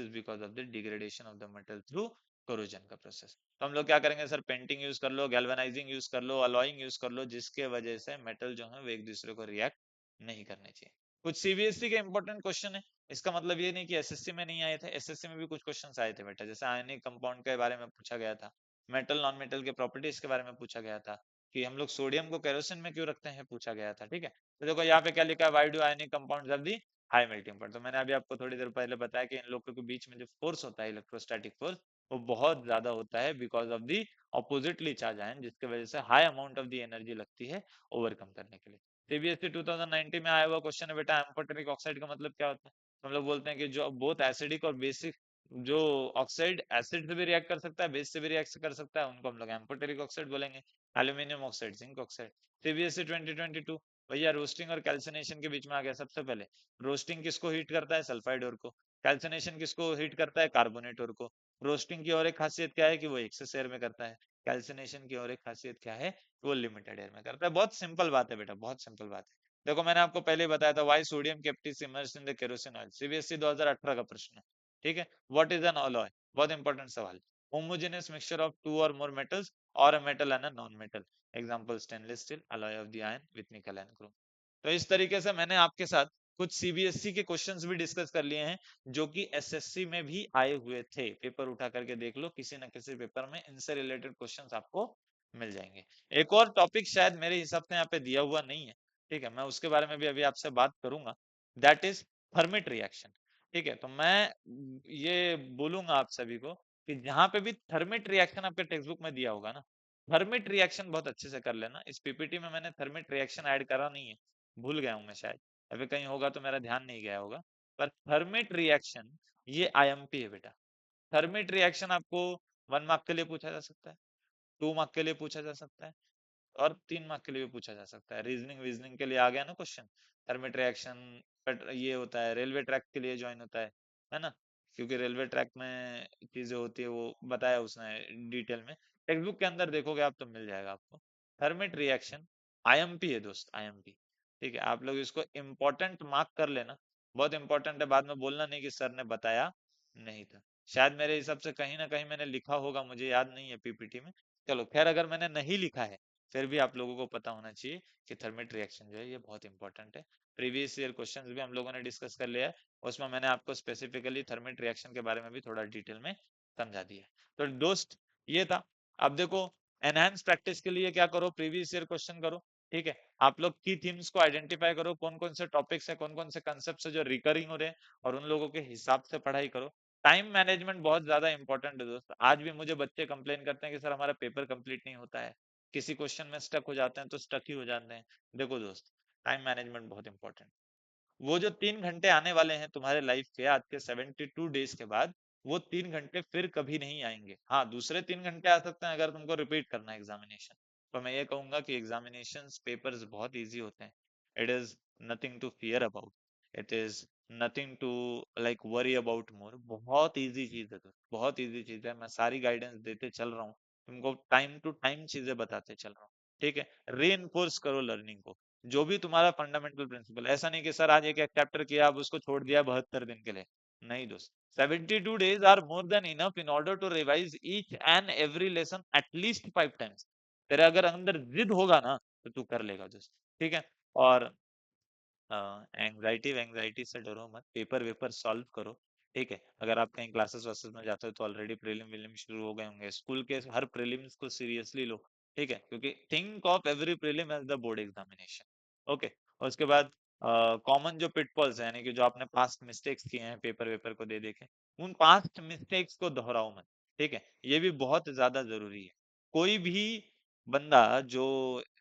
because of the degradation of the metal through corrosion का प्रोसेस। तो हम लोग क्या करेंगे सर, पेंटिंग यूज कर लो, गैल्वेनाइजिंग यूज कर लो, अलॉइंग यूज कर लो, जिसके वजह से मेटल जो है वो एक दूसरे को रिएक्ट नहीं करने चाहिए। कुछ सीबीएसई के इंपॉर्टेंट क्वेश्चन है, इसका मतलब ये नहीं कि एसएससी में नहीं आए थे, एसएससी में भी कुछ क्वेश्चंस आए थे बेटा। जैसे आयनिक कंपाउंड के बारे में पूछा गया था, मेटल नॉन मेटल के प्रॉपर्टीज के बारे में पूछा गया था, कि हम लोग सोडियम को केरोसिन में क्यों रखते हैं, पूछा गया था। ठीक है, तो देखो यहाँ पे क्या लिखा है, why do ionic compounds have the high melting point. तो मैंने अभी आपको थोड़ी देर पहले बताया कि इन लोगों के बीच में जो फोर्स होता है, इलेक्ट्रोस्टैटिक फोर्स, वो बहुत ज्यादा होता है because of the oppositely charge ion, जिसके वजह से high amount of the energy लगती है ओवरकम करने के लिए। सीबीएसई 2019 में आया हुआ क्वेश्चन है बेटा, एम्फोटेरिक ऑक्साइड का मतलब क्या होता है। तो हम लोग बोलते हैं कि जो बोथ एसिडिक और बेसिक, जो ऑक्साइड एसिड से भी रिएक्ट कर सकता है, बेस से भी रिएक्ट कर सकता है, उनको हम लोग एम्फोटेरिक ऑक्साइड बोलेंगे। Aluminium oxide, zinc oxide. CBSE 2022 भैया रोस्टिंग और कैल्सिनेशन के बीच में आ गया। सबसे पहले रोस्टिंग किसको हीट करता है, सल्फाइड ओर को। कैल्सिनेशन किसको हीट करता है, कार्बोनेट ओर को। रोस्टिंग की और एक खासियत क्या है कि वो एक्सेस एयर में करता है। कैल्सिनेशन की और एक खासियत क्या है, वो लिमिटेड एयर में करता है। बहुत सिंपल बात है बेटा, बहुत सिंपल बात है। देखो मैंने आपको पहले ही बताया था, why sodium kept is immersed in the kerosene oil, CBSE 2018 का प्रश्न है। ठीक है, व्हाट इज एन अलॉय, बहुत इंपॉर्टेंट सवाल। होमोजेनियस मिक्सचर ऑफ टू और मोर मेटल्स और a metal and a non metal. Example stainless steel, alloy of the iron with निकल एंड क्रोम। तो इस तरीके से मैंने आपके साथ कुछ सीबीएसई के क्वेश्चंस भी डिस्कस कर लिए हैं, जो कि एसएससी में भी आए हुए थे। पेपर उठा करके देख लो, किसी न किसी पेपर में इनसे रिलेटेड क्वेश्चंस आपको मिल जाएंगे। एक और टॉपिक शायद मेरे हिसाब से यहाँ पे दिया हुआ नहीं है, ठीक है, मैं उसके बारे में भी अभी आपसे बात करूंगा, दैट इज थर्मिट रिएक्शन। ठीक है, तो मैं ये बोलूंगा आप सभी को कि जहां पे भी थर्मिट रिएक्शन आपके टेक्स्ट बुक में दिया होगा ना, थर्मिट रिएक्शन बहुत अच्छे से कर लेना। इस पीपीटी में मैंने थर्मिट रिएक्शन ऐड करा नहीं है, भूल गया हूं मैं शायद, अभी कहीं होगा तो मेरा ध्यान नहीं गया होगा। पर थर्मिट रिएक्शन ये आईएमपी है बेटा। थर्मिट रिएक्शन आपको 1 मार्क के लिए पूछा जा सकता है, 2 मार्क के लिए पूछा जा सकता है, और 3 मार्क के लिए भी पूछा जा सकता है। रीजनिंग वीजनिंग के लिए आ गया ना क्वेश्चन। थर्मिट रिएक्शन ये होता है, रेलवे ट्रैक के लिए ज्वाइन होता है ना, क्योंकि रेलवे ट्रैक में चीजें होती है, वो बताया उसने डिटेल में। टेक्स्ट बुक के अंदर देखोगे आप तो मिल जाएगा आपको। थर्मिट रिएक्शन आईएमपी है दोस्त, आईएमपी। ठीक है, आप लोग इसको इम्पोर्टेंट मार्क कर लेना, बहुत इंपॉर्टेंट है। बाद में बोलना नहीं कि सर ने बताया नहीं था। शायद मेरे हिसाब से कहीं ना कहीं मैंने लिखा होगा, मुझे याद नहीं है पीपीटी में। चलो खैर, अगर मैंने नहीं लिखा है फिर भी आप लोगों को पता होना चाहिए कि थर्मिट रिएक्शन जो है ये बहुत इंपॉर्टेंट है। प्रीवियस ईयर क्वेश्चंस भी हम लोगों ने डिस्कस कर लिया है, उसमें मैंने आपको स्पेसिफिकली थर्मिट रिएक्शन के बारे में भी थोड़ा डिटेल में समझा दिया है। तो दोस्त ये था। अब देखो, एनहांस प्रैक्टिस के लिए क्या करो, प्रीवियस ईयर क्वेश्चन करो। ठीक है, आप लोग की थीम्स को आइडेंटिफाई करो, कौन कौन से टॉपिक्स है, कौन कौन से कंसेप्ट है जो रिकरिंग हो रहे हैं, और उन लोगों के हिसाब से पढ़ाई करो। टाइम मैनेजमेंट बहुत ज्यादा इंपॉर्टेंट है दोस्त। आज भी मुझे बच्चे कंप्लेन करते हैं कि सर हमारा पेपर कंप्लीट नहीं होता है, किसी क्वेश्चन में स्टक हो जाते हैं तो स्टक ही हो जाते हैं। देखो दोस्त, टाइम मैनेजमेंट बहुत इंपॉर्टेंट। वो जो 3 घंटे आने वाले हैं तुम्हारे लाइफ के आज के 72 डेज के बाद, वो 3 घंटे फिर कभी नहीं आएंगे। हाँ, दूसरे 3 घंटे आ सकते हैं अगर तुमको रिपीट करना है एग्जामिनेशन। तो मैं ये कहूंगा कि एग्जामिनेशन पेपर्स बहुत इजी होते हैं। It is nothing to fear about, it is nothing to like worry about more. बहुत इजी चीज है दोस्त, बहुत इजी चीज है। मैं सारी गाइडेंस देते चल रहा हूँ, तुमको टाइम टू टाइम चीजें बताते चल रहा हूँ। ठीक है, री करो लर्निंग को, जो भी तुम्हारा फंडामेंटल प्रिंसिपल। ऐसा नहीं कि सर आज एक एक चैप्टर किया अब उसको छोड़ दिया 72 दिन के लिए। नहीं दोस्त, 72 days are more than enough in order to revise each and every lesson at least 5 times. तेरे अगर अंदर जिद होगा ना तो तू कर लेगा दोस्त। ठीक है, और एंग्जाइटी वेंग्जाइटी से डरो मत, पेपर वेपर सॉल्व करो। ठीक है, अगर आप कहीं क्लासेस वासेस में जाते हो तो ऑलरेडी प्रीलिम विलिम शुरू हो गए होंगे, स्कूल के हर प्रीलिम्स को सीरियसली लो। ठीक है, क्योंकि think of every prelim as the board examination. Okay, और उसके बाद कॉमन जो पिटफॉल्स है, यानी कि जो आपने पास्ट मिस्टेक्स किए हैं पेपर वेपर को दे देखे, उन पास्ट मिस्टेक्स को दोहराओ मत। ठीक है, ये भी बहुत ज्यादा जरूरी है। कोई भी बंदा जो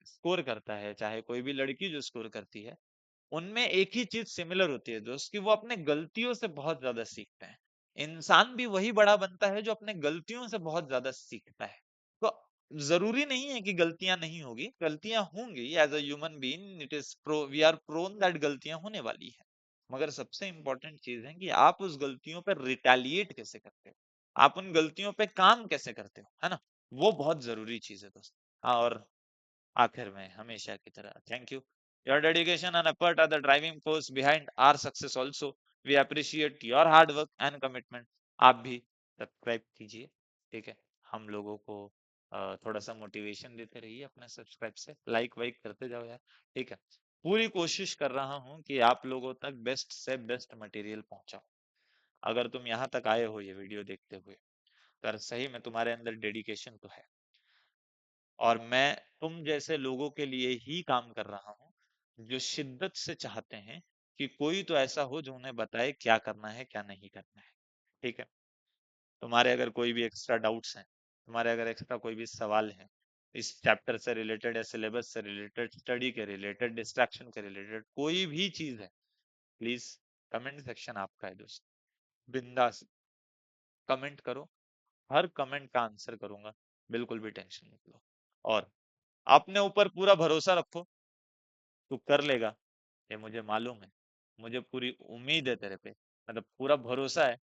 स्कोर करता है, चाहे कोई भी लड़की जो स्कोर करती है, उनमें एक ही चीज सिमिलर होती है दोस्त, कि वो अपने गलतियों से बहुत ज्यादा सीखते हैं। इंसान भी वही बड़ा बनता है जो अपने गलतियों से बहुत ज्यादा सीखता है। तो जरूरी नहीं है कि गलतियां नहीं होगी, गलतियां होंगी। As a human being it is we are prone that गलतियां होने वाली है। मगर सबसे इंपॉर्टेंट चीज है कि आप उस गलतियों पर रिटेलिएट कैसे करते हो, आप उन गलतियों पे काम कैसे करते हो, है ना। वो बहुत जरूरी चीज है दोस्त। हाँ, और आखिर में हमेशा की तरह thank you. Your dedication and effort are the driving force behind our success also. We appreciate your hard work and commitment. आप भी सब्सक्राइब कीजिए। ठीक है, हम लोगों को थोड़ा सा मोटिवेशन देते रहिए, अपने सब्सक्राइब से लाइक वाइक करते जाओ यार। ठीक है, पूरी कोशिश कर रहा हूँ कि आप लोगों तक बेस्ट से बेस्ट मटेरियल पहुंचाऊं। अगर तुम यहाँ तक आए हो ये वीडियो देखते हुए, तो सही में तुम्हारे अंदर डेडिकेशन तो है, और मैं तुम जैसे लोगों के लिए ही काम कर रहा हूँ, जो शिद्दत से चाहते हैं कि कोई तो ऐसा हो जो उन्हें बताए क्या करना है क्या नहीं करना है। ठीक है, तुम्हारे अगर कोई भी एक्स्ट्रा डाउट्स हैं, तुम्हारे अगर एक्स्ट्रा कोई भी सवाल है इस चैप्टर से रिलेटेड या सिलेबस से रिलेटेड, स्टडी के रिलेटेड, डिस्ट्रैक्शन के रिलेटेड, कोई भी चीज है, प्लीज कमेंट सेक्शन आपका है दोस्त, बिंदास कमेंट करो, हर कमेंट का आंसर करूंगा, बिल्कुल भी टेंशन मत लो। और अपने ऊपर पूरा भरोसा रखो, तू कर लेगा, ये मुझे मालूम है, मुझे पूरी उम्मीद है तेरे पे, मतलब पूरा भरोसा है,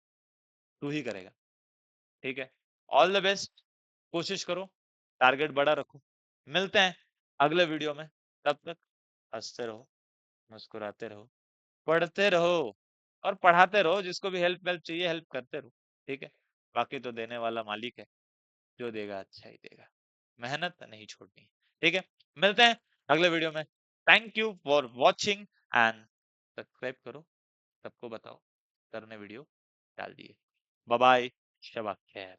तू ही करेगा। ठीक है, ऑल द बेस्ट, कोशिश करो, टारगेट बड़ा रखो। मिलते हैं अगले वीडियो में, तब तक हंसते रहो, मुस्कुराते रहो, पढ़ते रहो, और पढ़ाते रहो, जिसको भी हेल्प हेल्प चाहिए हेल्प करते रहो। ठीक है, बाकी तो देने वाला मालिक है, जो देगा अच्छा ही देगा, मेहनत नहीं छोड़नी। ठीक है, मिलते हैं अगले वीडियो में। Thank you for watching and subscribe करो, सबको बताओ, करने वीडियो डाल दिए। बाय बाय, शबा खैर।